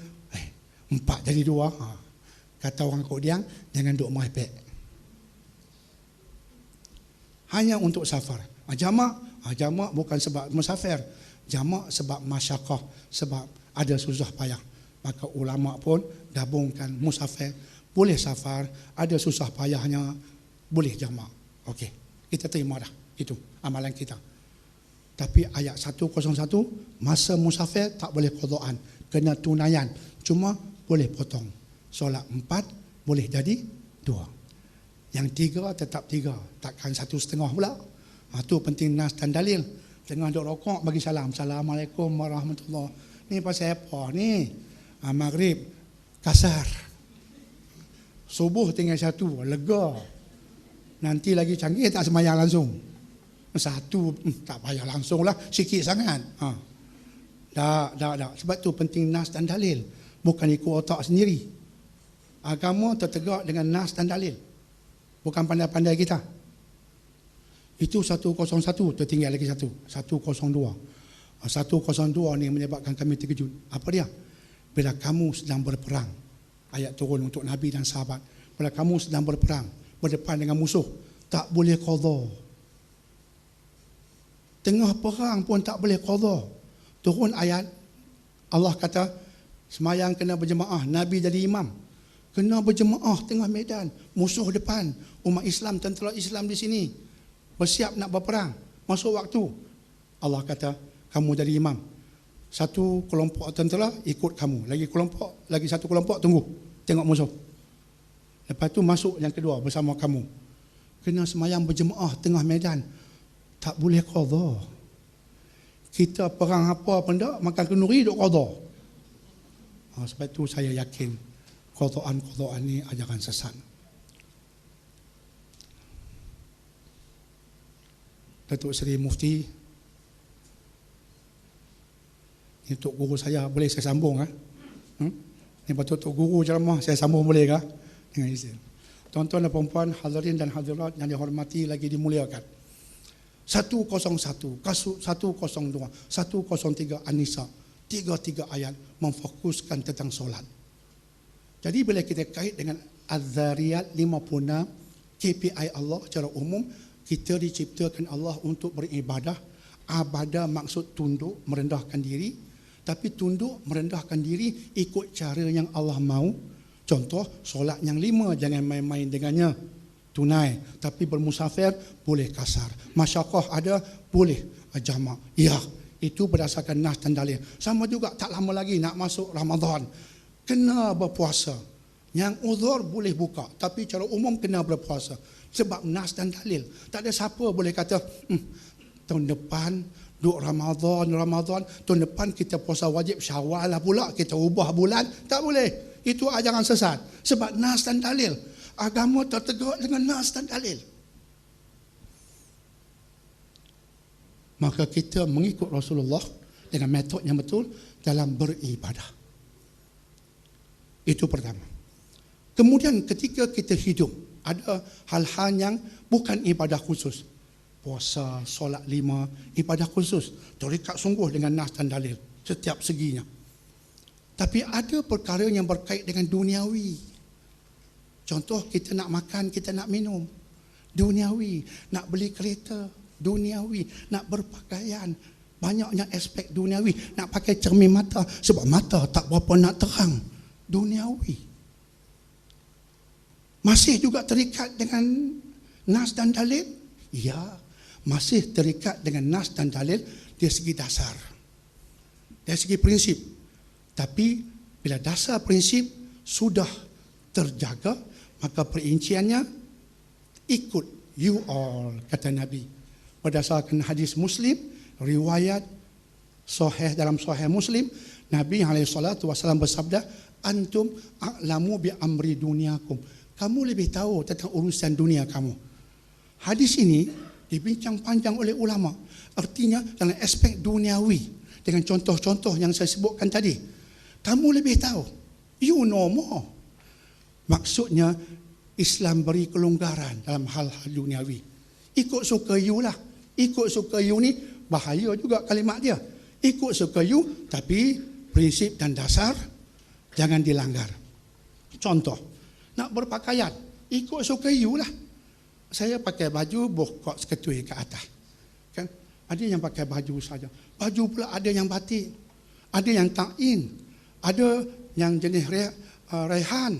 4 jadi 2. Kata orang Kodiang, jangan duduk mahpek. Hanya untuk safar. Jamak bukan sebab musafir. Jamak sebab masyaqah, sebab ada susah payah. Maka ulama pun gabungkan musafir, boleh safar, ada susah payahnya, boleh jamak. Okey, kita terima dah. Itu amalan kita. Tapi ayat 101, masa musafir tak boleh qadaan, kena tunaian. Cuma boleh potong. Solat 4 boleh jadi 2. Yang 3 tetap 3, takkan 1,5 pula. Itu penting nas dan dalil. Tengah duk rokok bagi salam. Assalamualaikum warahmatullahi. Ni pasal apa ni? Maghrib kasar. Subuh tinggal 1, lega. Nanti lagi canggih tak semayang langsung. 1 tak payah langsung lah, sikit sangat. Dah. Sebab tu penting nas dan dalil. Bukan ikut otak sendiri. Agama tertegak dengan nas dan dalil. Bukan pandai-pandai kita. Itu 101, tertinggal lagi 102. 102 ni menyebabkan kami terkejut. Apa dia? Bila kamu sedang berperang, ayat turun untuk Nabi dan sahabat. Bila kamu sedang berperang, berdepan dengan musuh, tak boleh qada. Tengah perang pun tak boleh qada. Turun ayat, Allah kata, semayang kena berjemaah. Nabi jadi imam, kena berjemaah tengah medan, musuh depan, umat Islam, tentera Islam di sini bersiap nak berperang. Masuk waktu, Allah kata, kamu jadi imam. Satu kelompok tentera ikut kamu. Lagi satu kelompok tunggu. Tengok musuh. Lepas tu masuk yang kedua bersama kamu. Kena semayang berjemaah tengah medan. Tak boleh qadha. Kita perang apa pun tak, makan kenduri duk qadha. Sebab tu saya yakin qadhaan ni ajaran sesat. Datuk Seri Mufti, ini Tok Guru saya, boleh saya sambung? Ini patut Tok Guru ceramah, saya sambung boleh kah? Dengan izin. Tuan-tuan dan puan-puan, hadirin dan hadirat yang dihormati lagi dimuliakan. 101, Kasut 102, 103 An-Nisa, 3 ayat memfokuskan tentang solat. Jadi bila kita kait dengan Az-Zariyat 56, KPI Allah secara umum, kita diciptakan Allah untuk beribadah. Abadah maksud tunduk, merendahkan diri. Tapi tunduk, merendahkan diri ikut cara yang Allah mahu. Contoh, solat yang 5 jangan main-main dengannya. Tunai. Tapi bermusafir boleh kasar. Masyaqqah ada, boleh jamak. Ya, itu berdasarkan nas dan dalil. Sama juga tak lama lagi nak masuk Ramadan. Kena berpuasa. Yang uzur boleh buka. Tapi cara umum kena berpuasa. Sebab nas dan dalil. Tak ada siapa boleh kata, tahun depan duk Ramadan, tahun depan kita puasa wajib Syawal lah pula, kita ubah bulan. Tak boleh. Itu ajaran sesat. Sebab nas dan dalil. Agama tertegak dengan nas dan dalil. Maka kita mengikut Rasulullah dengan metod yang betul dalam beribadah. Itu pertama. Kemudian ketika kita hidup, ada hal-hal yang bukan ibadah khusus. Puasa, solat 5, ibadah khusus. Terikat sungguh dengan nas dan dalil. Setiap seginya. Tapi ada perkara yang berkait dengan duniawi. Contoh, kita nak makan, kita nak minum. Duniawi. Nak beli kereta. Duniawi. Nak berpakaian. Banyaknya aspek duniawi. Nak pakai cermin mata. Sebab mata tak berapa nak terang. Duniawi. Masih juga terikat dengan nas dan dalil? Ya, masih terikat dengan nas dan dalil dari segi dasar. Dari segi prinsip. Tapi bila dasar prinsip sudah terjaga, maka perinciannya ikut you all, kata Nabi. Berdasarkan hadis Muslim, riwayat sahih dalam sahih Muslim, Nabi SAW bersabda, antum a'lamu bi amri dunyakum. Kamu lebih tahu tentang urusan dunia kamu. Hadis ini dibincang panjang oleh ulama. Artinya dalam aspek duniawi. Dengan contoh-contoh yang saya sebutkan tadi. Kamu lebih tahu. You know more. Maksudnya Islam beri kelonggaran dalam hal-hal duniawi. Ikut suka you lah. Ikut suka you ni bahaya juga kalimat dia. Ikut suka you tapi prinsip dan dasar jangan dilanggar. Contoh. Nak berpakaian, ikut suka you lah. Saya pakai baju bokok seketui ke atas. Kan? Ada yang pakai baju saja. Baju pula ada yang batik. Ada yang ta'in. Ada yang jenis rehan.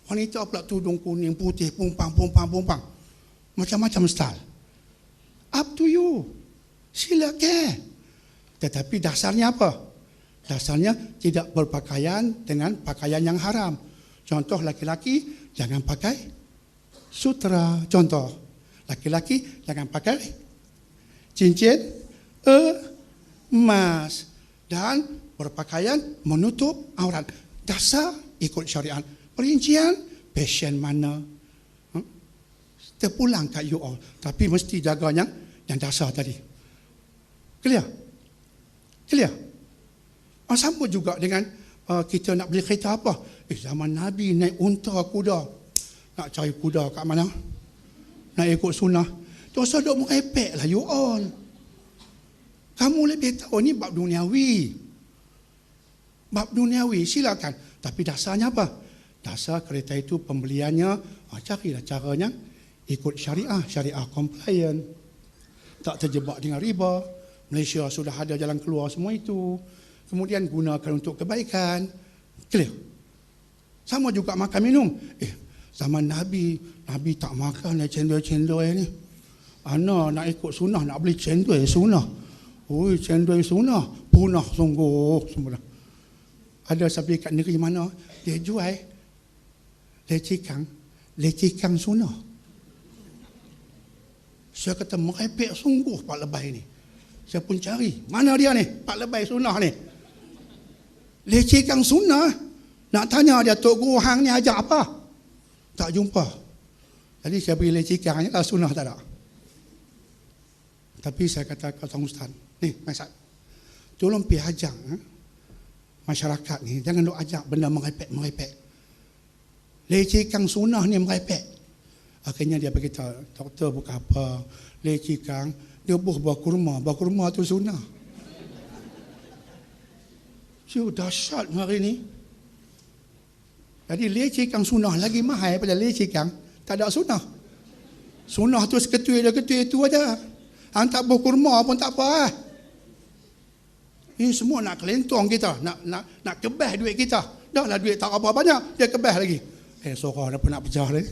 Wanita pula tudung kuning, putih, pumpang. Macam-macam style. Up to you. Silakan. Tetapi dasarnya apa? Dasarnya tidak berpakaian dengan pakaian yang haram. Contoh laki-laki jangan pakai sutra. Contoh laki-laki jangan pakai cincin emas dan berpakaian menutup aurat. Dasar ikut syariat. Perincian passion mana terpulang kat you all. Tapi mesti jaga yang dasar tadi. Clear? Sama juga dengan kita nak beli kereta apa? Zaman Nabi naik unta kuda. Nak cari kuda kat mana? Nak ikut sunnah. Dosa duk merepek lah you all. Kamu lebih tahu ni bab duniawi. Bab duniawi silakan. Tapi dasarnya apa? Dasar kereta itu pembeliannya, carilah caranya ikut syariah compliant. Tak terjebak dengan riba. Malaysia sudah ada jalan keluar semua itu. Kemudian gunakan untuk kebaikan. Clear? Sama juga makan minum. Zaman Nabi tak makan cendol-cendol ni. Ana nak ikut sunnah, nak beli cendol sunnah. Oi, cendol sunnah punah sungguh semua. Ada sapi kat negeri mana dia jual lecikang sunnah. Saya kata merepek sungguh Pak Lebay ni. Saya pun cari, mana dia ni? Pak Lebay sunnah ni. Lecikang sunnah. Nak tanya dia, Tok Guru hang ni ajar apa? Tak jumpa. Jadi saya pergi lecikang ni lah, sunnah tak ada. Tapi saya kata kepada Tuan Ustaz, ni Maisat, tolong pergi ajak masyarakat ni, jangan duk ajak benda merepek. Lecikang sunnah ni merepek. Akhirnya dia berkata, doktor bukan apa, lecikang, dia buah kurma tu sunnah. Dahsyat hari ni. Jadi lecikang sunnah lagi mahal daripada lecikang tak ada sunnah. Sunnah tu seketul tu aja. Hang tak buah kurma pun tak apa. Ini semua nak kelentong kita, nak kebah duit kita. Dah lah duit tak apa banyak, dia kebah lagi. Sorang dah pun nak pecah lagi.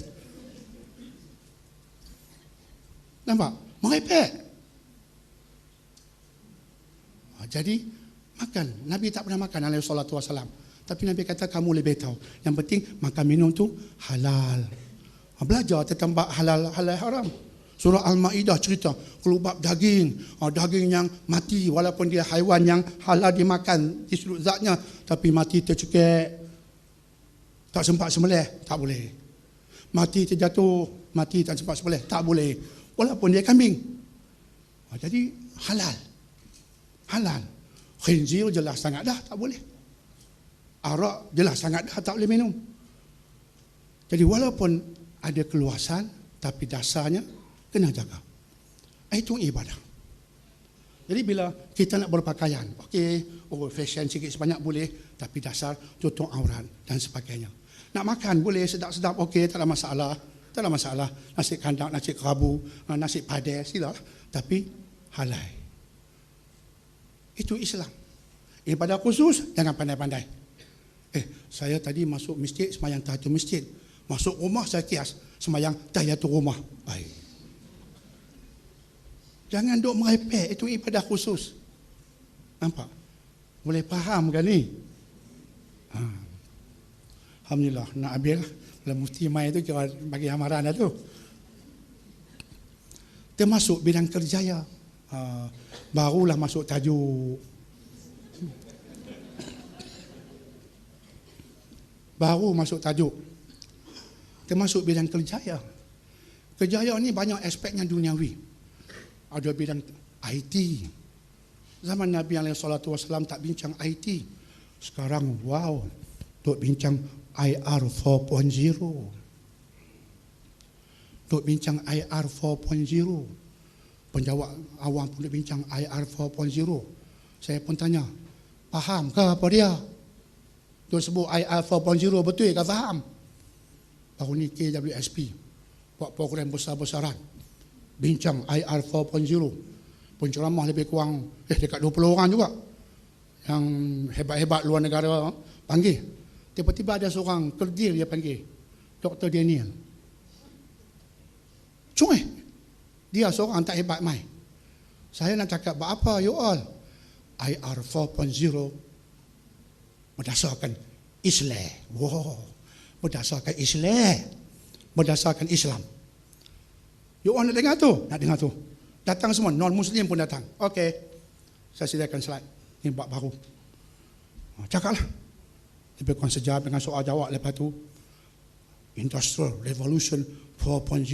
Nampak? Merepek. Jadi makan. Nabi tak pernah makan alaihi salatu wassalam. Tapi Nabi kata kamu lebih tahu. Yang penting makan minum tu halal. Belajar tentang halal haram. Surah Al-Ma'idah cerita kalau bab daging yang mati walaupun dia haiwan yang halal dimakan di seluruh zatnya, tapi mati tercekik, tak sempat sembelih, tak boleh. Mati terjatuh, mati tak sempat sembelih, tak boleh. Walaupun dia kambing. Jadi halal. Khinzir jelas sangat dah tak boleh. Arak jelas sangat dah tak boleh minum. Jadi walaupun ada keluasan, tapi dasarnya kena jaga. Itu ibadah. Jadi bila kita nak berpakaian, fashion sikit sebanyak boleh, tapi dasar tutup aurat dan sebagainya. Nak makan boleh sedap-sedap, tak ada masalah. Nasi kandang, nasi kerabu, nasi padeh, silalah. Tapi halal. Itu Islam. Ibadah khusus, jangan pandai-pandai. Saya tadi masuk masjid, semayang tahiyatul masjid. Masuk rumah, saya kias, semayang tahiyatul rumah. Jangan duk merepek, itu ibadah khusus. Nampak? Boleh faham kan ni? Alhamdulillah, nak habis lah. Kalau mufti mai tu kira bagi amaran dah tu. Termasuk bidang kerjaya. Barulah masuk tajuk. Baru masuk tajuk. Termasuk bidang kerjaya. Kerjaya ni banyak aspeknya duniawi. Ada bidang IT. Zaman Nabi SAW tak bincang IT. Sekarang, wow, duk bincang IR 4.0. Duk bincang IR 4.0. Penjawab awam pun duk bincang IR 4.0. Saya pun tanya, faham ke apa dia? Dia sebut IR 4.0 betul ke faham? Baru ni KWSP buat program besar-besaran bincang IR 4.0. Penceramah lebih kurang dekat 20 orang juga yang hebat-hebat luar negara panggil. Tiba-tiba ada seorang kerdil dia panggil, Dr. Daniel. Cuy, dia seorang tak hebat mai. Saya nak cakap apa you all? IR 4.0 berdasarkan Islam. Wow, berdasarkan Islam. Berdasarkan Islam. You all nak dengar tu? Nak dengar tu. Datang semua, non-Muslim pun datang. Okey, saya sediakan slide. Ini bab baru. Cakaplah. Lebih kurang sejam dengan soal jawab. Lepas tu, Industrial Revolution 4.0.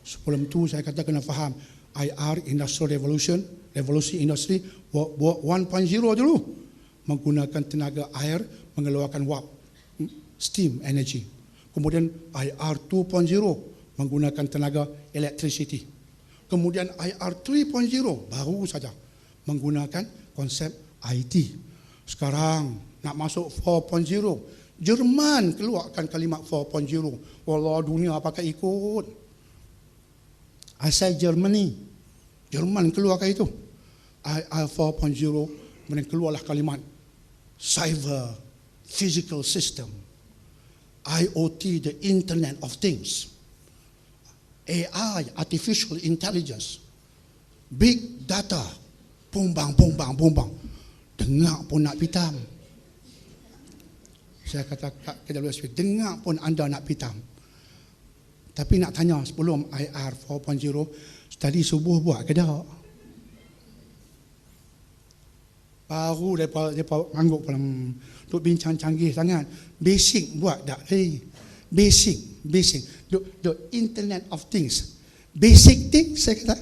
Sebelum tu saya kata kena faham IR, Industrial Revolution, revolusi industri 1.0 dulu. Menggunakan tenaga air, mengeluarkan wap, steam energy. Kemudian IR 2.0, menggunakan tenaga electricity. Kemudian IR 3.0, baru saja menggunakan konsep IT. Sekarang nak masuk 4.0. Jerman keluarkan kalimat 4.0. Wallah, dunia pakai ikut. Asal Germany. Jerman keluarkan itu. IR 4.0, kemudian keluarlah kalimat cyber physical system. IoT, the Internet of Things. AI, artificial intelligence, big data, bumbang, bumbang, bumbang. Dengar pun nak pitam. Saya kata kat KWSP, dengar pun anda nak pitam. Tapi nak tanya sebelum IR 4.0, tadi subuh buat ke tak? Baru mereka angguk dalam duk bincang canggih sangat. Basic buat tak? Basic. The Internet of Things. Basic things, saya kata.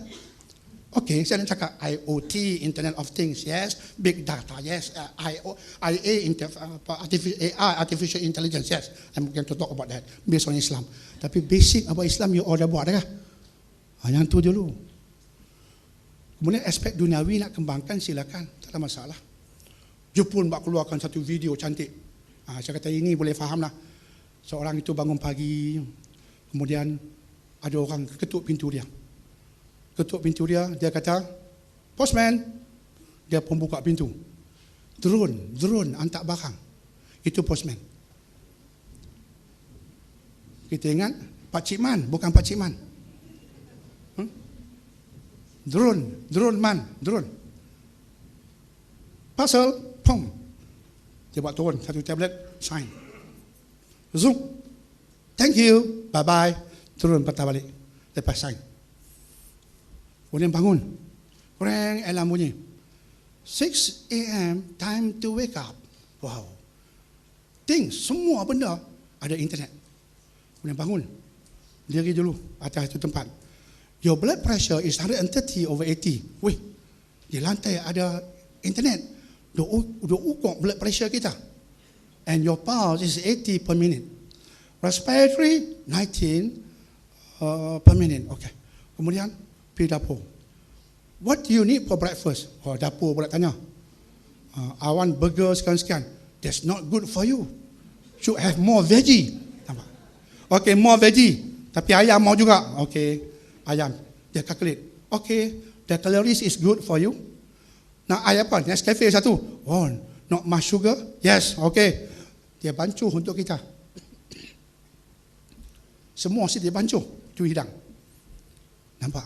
Okey, saya nak cakap IoT, Internet of Things, yes. Big data, yes. AI, Artificial Intelligence, yes. I'm going to talk about that based on Islam. Tapi basic apa Islam, you all dah buat dah. Yang tu dulu. Kemudian aspek duniawi nak kembangkan, silakan. Tak ada masalah. Jepun buat keluarkan satu video cantik. Saya kata ini boleh faham lah. Seorang itu bangun pagi, kemudian ada orang ketuk pintu dia. Dia kata, "Postman." Dia pun buka pintu. Drone hantar barang. Itu postman. Kita ingat Pak Cik Man, bukan Pak Cik Man. Drone. Parcel, pom. Dia buat turun satu tablet, sign. Zoom. Thank you, bye-bye. Turun patah balik. Lepas sign. Kemudian bangun. Reng, alarm bunyi. 6 a.m. time to wake up. Wow. Semua benda ada internet. Kemudian bangun. Diri dulu atas itu tempat. Your blood pressure is 130/80. Wih, di lantai ada internet. Dia ukur blood pressure kita. And your pulse is 80 per minute. Respiratory, 19 per minute. Okay. Kemudian pergi dapur. What do you need for breakfast? Dapur pula tanya. I want burger sekian-sekian. That's not good for you. Should have more veggie. Nampak? Okay, more veggie. Tapi ayam mau juga. Okay, ayam. Dia calculate. Okay, the calories is good for you. Nak ayam apa? Nescafe satu. Not much sugar? Yes, okay. Dia bancuh untuk kita. Semua mesti dia bancuh. Itu hidang. Nampak?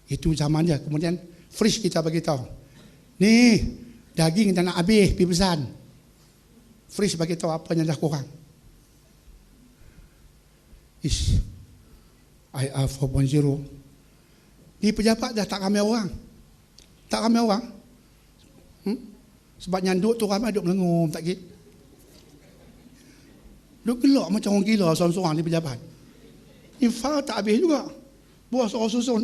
Itu zaman dia. Kemudian fridge kita bagi tahu. Ni daging dah nak habis, pergi pesan. Fridge bagi tahu apa yang dah kurang. IR 4.0. Di pejabat dah tak ramai orang. Sebab nyanduk tu ramai duk melengum tak git. Duk gelak macam orang gila seorang-seorang di pejabat. Infal tak habis juga. Bos orang susun.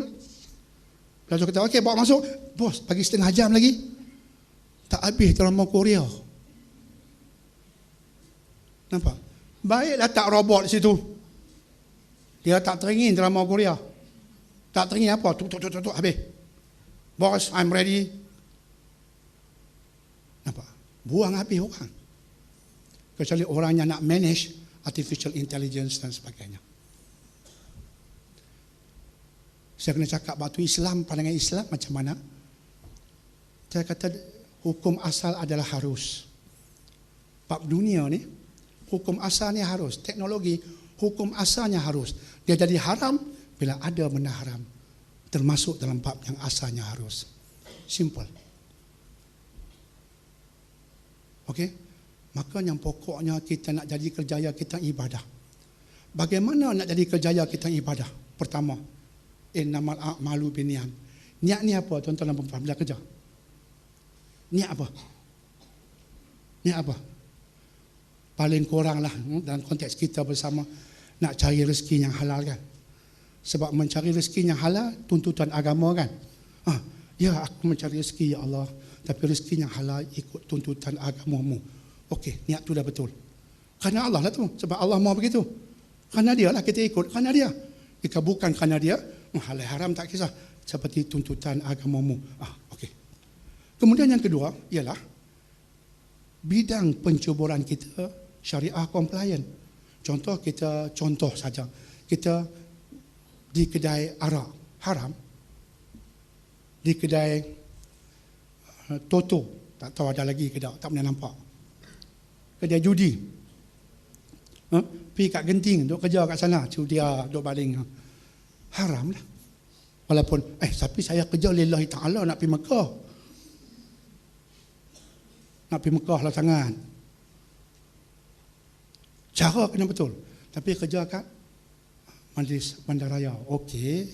Lalu kata, okey bawa masuk. Bos, bagi setengah jam lagi. Tak habis drama Korea. Nampak? Baiklah tak robot di situ. Dia tak teringin drama Korea. Tak teringin apa? Tuk, habis. Bos, I'm ready. Nampak? Buang habis orang. Kecuali orang yang nak manage artificial intelligence dan sebagainya. Saya kena cakap batu Islam, pandangan Islam macam mana? Saya kata hukum asal adalah harus. Bab dunia ni, hukum asalnya harus. Teknologi, hukum asalnya harus. Dia jadi haram bila ada benda haram. Termasuk dalam bab yang asalnya harus. Simple. Okey? Maka yang pokoknya kita nak jadi kerjaya kita ibadah. Bagaimana nak jadi kerjaya kita ibadah? Pertama, innamal a'malu binniat. Niat ni apa tuan-tuan dan puan-puan bila kerja? Niat apa? Paling kurang lah dalam konteks kita bersama nak cari rezeki yang halal kan. Sebab mencari rezeki yang halal tuntutan agama kan. Ya aku mencari rezeki ya Allah, tapi rezeki yang halal ikut tuntutan agamamu. Okey, niat tu dah betul. Kerana Allah lah tu, sebab Allah mahu begitu. Kerana dia lah kita ikut, kerana dia. Jika bukan kerana dia, halal haram tak kisah. Seperti tuntutan agamamu. Okey. Kemudian yang kedua ialah bidang pencuburan kita syariah compliant. Contoh saja. Kita di kedai arak haram, di kedai toto, tak tahu ada lagi ke tak pernah nampak. Kedai judi. Pergi kat Genting, duk kerja kat sana, dia duk baling. haram lah. Walaupun, tapi saya kerja lillahi ta'ala nak pergi Mekah. Nak pergi Mekah lah sangat. Cara kena betul. Tapi kerja kat Majlis Bandaraya, okey.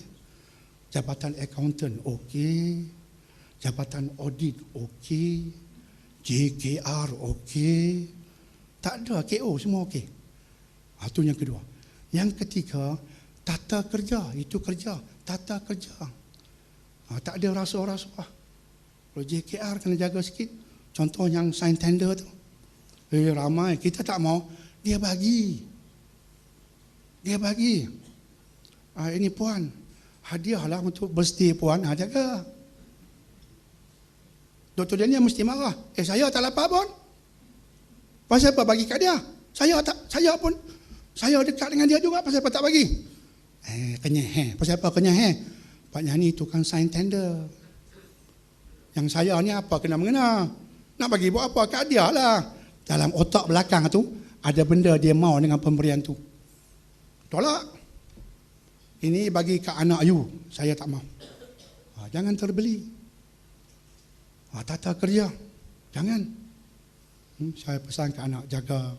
Jabatan accountant, okey. Jabatan audit, okey. JKR, okey. Tak ada, KO semua okey. Itu yang kedua. Yang ketiga, tata kerja. Itu kerja. Tata kerja. Tak ada rasuah-rasuah. Kalau JKR kena jaga sikit. Contoh yang sign tender tu. Ramai. Kita tak mau. Dia bagi. Ini puan. Hadiah lah untuk birthday puan. Jaga. Dr. Daniel mesti marah. Saya tak lapar pun. Pasal apa bagi kat dia? Saya dekat dengan dia juga. Pasal apa tak bagi? Kenyah. Pasal apa kenyah? Pak Nyani tukang sign tender. Yang saya ni apa kena-mengena. Nak bagi buat apa? Kat dia lah. Dalam otak belakang tu, ada benda dia mau dengan pemberian tu. Tolak. Ini bagi kat anak you. Saya tak mau. Jangan terbeli. Tata kerja. Jangan. Saya pesan ke anak, jaga.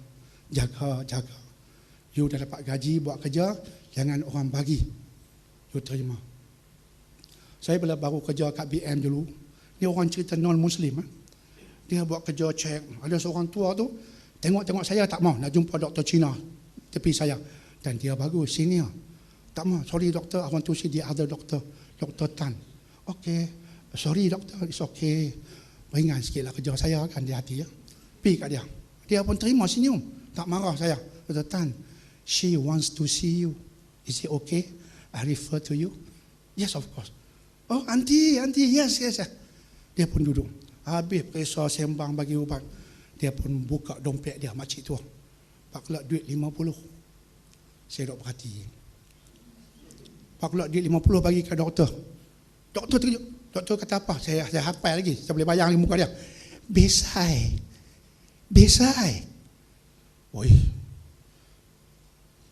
You dah dapat gaji buat kerja, jangan orang bagi. You terima. Saya bila baru kerja kat BM dulu, ni orang cerita non-Muslim. Dia buat kerja cek. Ada seorang tua tu, tengok saya tak mau nak jumpa Dr. Cina tepi saya. Dan dia bagus, senior. Tak mau, sorry doktor, I want to see the other doctor, Dr. Tan. Okay, sorry doktor, it's okay. Ringan sikit lah kerja saya kan di hati. Pergi kat dia. Dia pun terima senyum. Tak marah saya. Dr. Tan, she wants to see you. Is it okay? I refer to you. Yes, of course. Oh, auntie, yes. Dia pun duduk. Habis periksa sembang bagi ubat. Dia pun buka dompet dia, makcik tua. Pak kelak duit 50. Saya duk perhati. Pak kelak duit 50 bagi ke doktor. Doktor terkejut. Doktor kata apa? Saya hafal lagi. Saya boleh bayang di muka dia. Besai. Oi.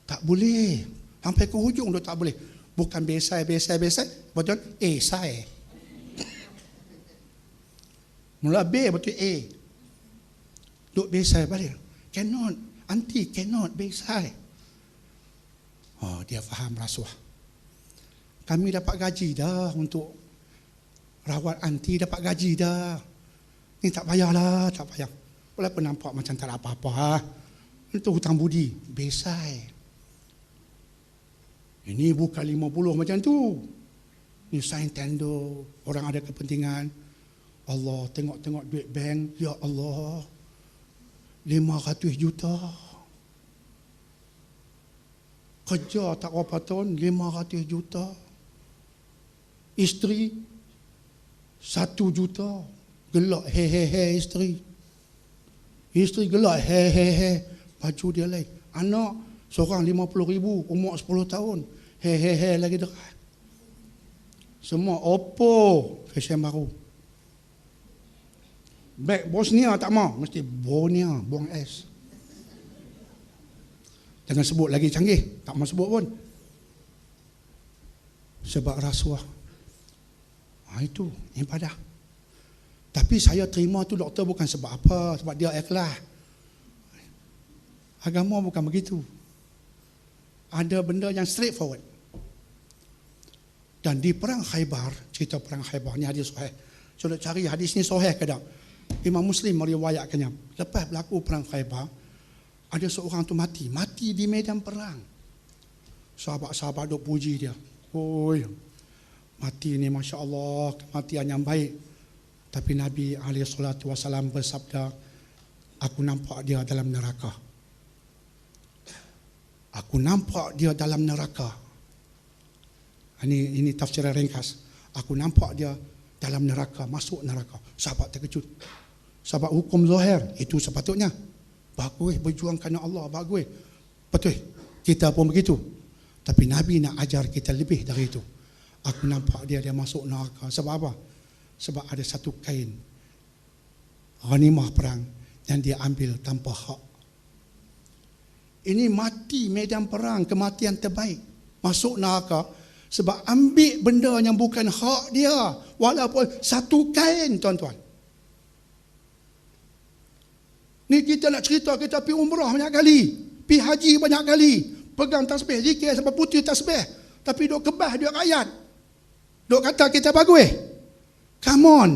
Tak boleh. Sampai ke hujung tu tak boleh. Bukan besai. Betul? Sai. Mula B betul A. Duk besai balik. Cannot. Auntie cannot besai. Dia faham rasuah. Kami dapat gaji dah untuk rawat auntie, dapat gaji dah. Ni tak payahlah, tak payah. Walaupun nampak macam tak ada apa-apa. Itu hutang budi. Besai. Ini bukan 50 macam tu. Ini sign tender. Orang ada kepentingan. Allah, tengok duit bank. Ya Allah. 500 juta. Kerja tak berapa tahun, 500 juta. Isteri, 1 juta. Gelak, isteri. Isteri gelak, baju dia lain. Anak, seorang 50,000, umur 10 tahun. Lagi dekat. Semua Oppo, fashion baru. Beg Bosnia tak mau, mesti Bonia, buang S. Jangan sebut lagi canggih, tak mau sebut pun. Sebab rasuah. Itu ibadah. Tapi saya terima tu doktor bukan sebab apa, sebab dia ikhlas. Agama bukan begitu. Ada benda yang straightforward. Dan di perang Khaybar, cerita perang Khaybar ni hadis sahih. Sudah cari hadis ni sahih ke tak? Imam Muslim meriwayatkannya. Lepas berlaku perang Khaybar, ada seorang tu mati di medan perang. Sahabat-sahabat duk puji dia. Oi, mati ni Masya Allah, kematian yang baik. Tapi Nabi SAW bersabda, aku nampak dia dalam neraka. Aku nampak dia dalam neraka. Ini tafsiran ringkas. Aku nampak dia dalam neraka, masuk neraka. Sahabat terkejut. Sahabat hukum zahir, itu sepatutnya. Bagus berjuang kerana Allah, bagus. Betul, kita pun begitu. Tapi Nabi nak ajar kita lebih dari itu. Aku nampak dia masuk neraka. Sebab apa? Sebab ada satu kain ghanimah perang yang dia ambil tanpa hak. Ini mati medan perang, kematian terbaik. Masuk neraka Sebab ambil benda yang bukan hak dia, walaupun satu kain, tuan-tuan. Ni kita nak cerita, kita pergi umrah banyak kali, pergi haji banyak kali, pegang tasbih, zikir sampai putih tasbih, tapi duk kebah dia rakyat, duk kata kita bagus. Come on.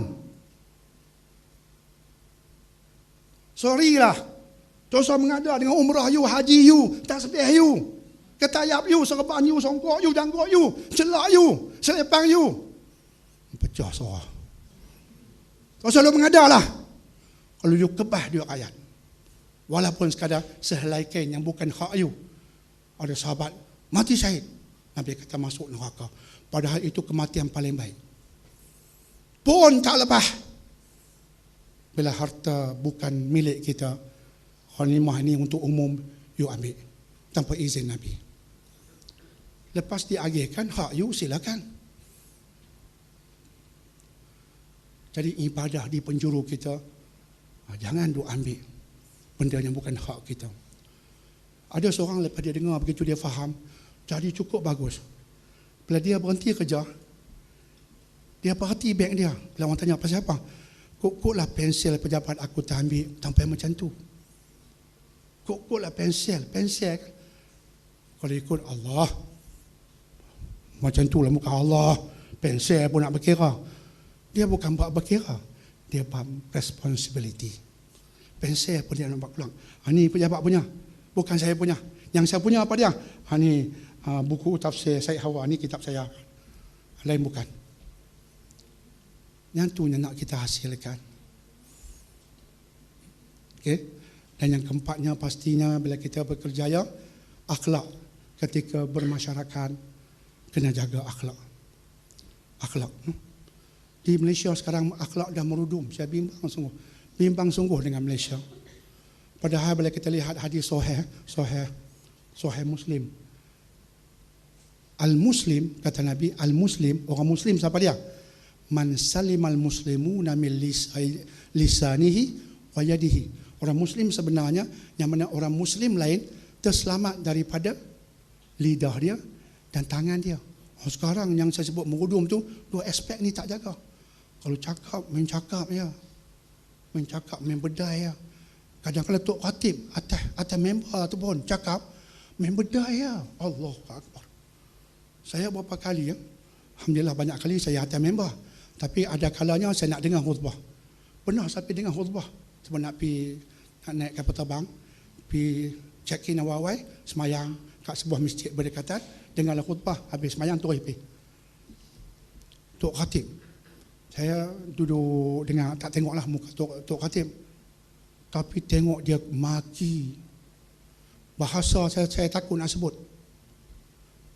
Sorry lah. Dosa mengada dengan umrah you, haji you, tasbih you, ketayap you, serban you, songkok you, janggut you, celak you, selepang you. Pecah suara. Dosa lu mengada lah. Kalau you kebah dia rakyat, walaupun sekadar sehelai kain yang bukan hak you. Ada sahabat mati syahid, Nabi kata masuk neraka, padahal itu kematian paling baik. Pun tak lepas. Bila harta bukan milik kita, ghanimah ini untuk umum, you ambil tanpa izin Nabi. Lepas diagihkan hak you, silakan. Jadi ibadah di penjuru kita, jangan duk ambil benda yang bukan hak kita. Ada seorang lepas dia dengar begitu, dia faham, jadi cukup bagus. Bila dia berhenti kerja, dia perhati beg dia. Bila orang tanya pasal apa, kok-koklah pensel pejabat aku tak ambil, sampai macam tu. Kok-koklah pensel kan. Kalau ikut Allah, macam tu lah muka Allah, pensel pun nak berkira. Dia bukan buat berkira, dia buat responsibility. Pensel pun dia nak buat pulang. Ni pejabat punya, bukan saya punya. Yang saya punya apa dia? Ni buku tafsir Syed Hawa, ni kitab saya. Lain bukan. Yang tu yang nak kita hasilkan. Okay? Dan yang keempatnya pastinya bila kita bekerjaya, akhlak. Ketika bermasyarakat, kena jaga akhlak. Akhlak. Di Malaysia sekarang akhlak dah merudum. Saya bimbang sungguh dengan Malaysia. Padahal bila kita lihat hadis Sahih Muslim. Al-Muslim, kata Nabi, Al-Muslim, orang Muslim siapa dia? Man salimal muslimuna min lisanihi wa yadihi. Orang Muslim sebenarnya yang mana orang Muslim lain terselamat daripada lidah dia dan tangan dia. Sekarang yang saya sebut merudum tu, dua aspek ni tak jaga. Kalau cakap, main cakap ya. Main cakap, main bedai ya. Kadang-kadang Tok Khatib atas member tu pun cakap, main bedai ya. Allahu Akbar. Saya berapa kali ya, alhamdulillah banyak kali saya atas member. Tapi ada kalanya saya nak dengar khutbah. Pernah saya pergi dengar khutbah. Sebab nak naik kapal terbang, pergi check-in awal-awal, semayang kat sebuah masjid berdekatan, dengarlah khutbah, habis semayang terus pergi. Tok Khatib. Saya duduk dengar, tak tengoklah muka Tok Khatib. Tapi tengok dia maki. Bahasa saya takut nak sebut.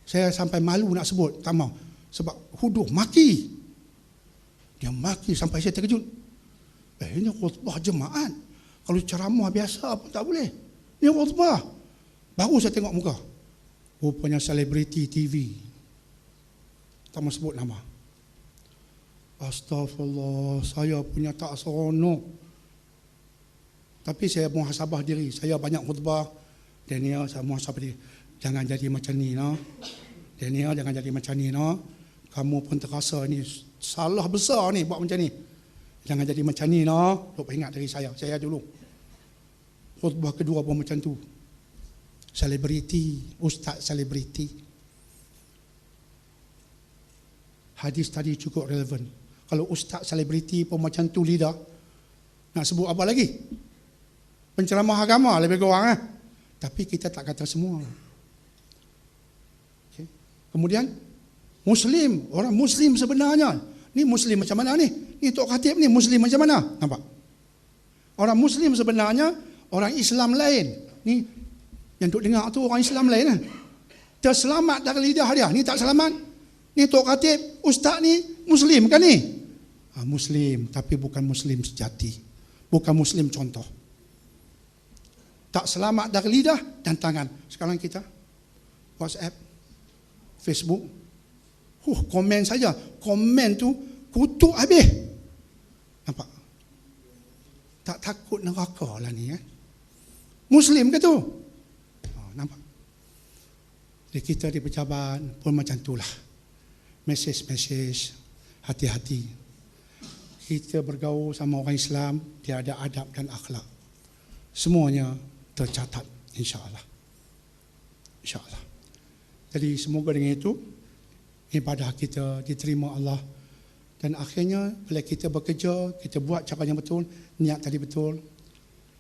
Saya sampai malu nak sebut, tak mau. Sebab huduh, maki. Dia maki sampai saya terkejut. Ini khutbah jemaat. Kalau ceramah biasa pun tak boleh. Ini khutbah. Baru saya tengok muka. Rupanya selebriti TV. Tak mau sebut nama. Astaghfirullah, saya punya tak seronok. Tapi saya muhasabah diri. Saya banyak khutbah. Daniel, saya muhasabah diri. Jangan jadi macam ni, no. Daniel, jangan jadi macam ni, no. Kamu pun terasa ni salah besar ni buat macam ni. Jangan jadi macam ni, no. Lupa ingat dari saya dulu. Khutbah kedua pun macam tu. Selebriti, ustaz selebriti. Hadis tadi cukup relevan. Kalau ustaz selebriti pun macam tu lidah, nak sebut apa lagi? Penceramah agama lebih kurang. Tapi kita tak kata semua. Okay. Kemudian Muslim, orang Muslim sebenarnya. Ni Muslim macam mana ni? Ni Tok Khatib ni Muslim macam mana? Nampak? Orang Muslim sebenarnya orang Islam lain. Ni yang duk dengar tu orang Islam lain. Terselamat dari lidah dia. Ni tak selamat. Ni Tok Khatib, ustaz ni Muslim kan ni? Muslim, tapi bukan Muslim sejati. Bukan Muslim contoh. Tak selamat dari lidah dan tangan. Sekarang kita WhatsApp, Facebook, komen saja. Komen tu kutuk habis. Nampak? Tak takut neraka lah ni. Muslim ke tu? Nampak? Jadi kita di pejabat pun macam itulah. mesej-mesej hati-hati. Kita bergaul sama orang Islam, dia ada adab dan akhlak. Semuanya tercatat, insya-Allah. Insya-Allah. Jadi semoga dengan itu ibadah kita diterima Allah, dan akhirnya bila kita bekerja, kita buat cara yang betul, niat tadi betul,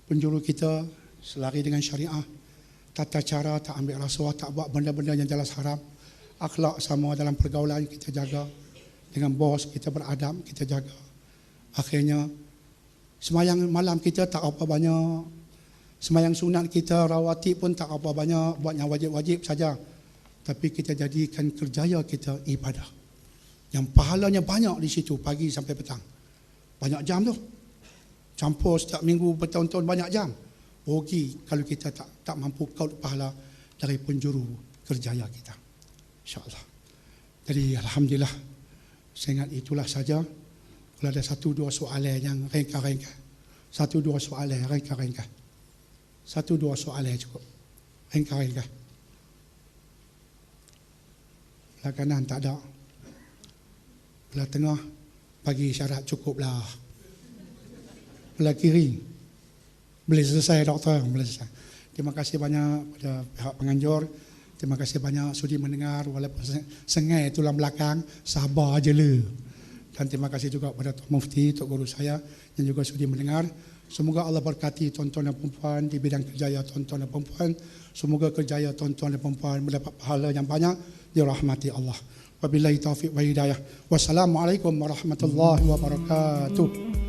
penjuru kita selari dengan syariah, tata cara tak ambil rasuah, tak buat benda-benda yang jelas haram, akhlak sama dalam pergaulan kita jaga, dengan bos kita beradab, kita jaga. Akhirnya sembahyang malam kita tak apa banyak, sembahyang sunat kita rawatib pun tak apa banyak, buat yang wajib-wajib saja, tapi kita jadikan kerjaya kita ibadah yang pahalanya banyak di situ, pagi sampai petang. Banyak jam tu, campur setiap minggu bertahun-tahun banyak jam. Rugi kalau kita tak mampu kau pahala dari penjuru kerjaya kita, insya-Allah. Jadi alhamdulillah, saya ingat itulah saja. Kalau ada satu dua soalan yang ringkas-ringkas, satu dua soalan ringkas-ringkas, satu dua soalan cukup, ringkas-ringkas. Belah kanan tak ada, belah tengah bagi syarat cukuplah, belah kiri boleh selesai doktor, boleh selesai. Terima kasih banyak pada pihak penganjur. Terima kasih banyak sudi mendengar walaupun sengai tulang belakang, sabar aja le. Dan terima kasih juga kepada Tuan Mufti, Tok Guru saya yang juga sudi mendengar. Semoga Allah berkati tuan-tuan dan perempuan di bidang kerjaya tuan-tuan dan perempuan. Semoga kerjaya tuan-tuan dan perempuan mendapat pahala yang banyak dirahmati Allah. Wabillahi taufiq wa hidayah. Wassalamualaikum warahmatullahi wabarakatuh.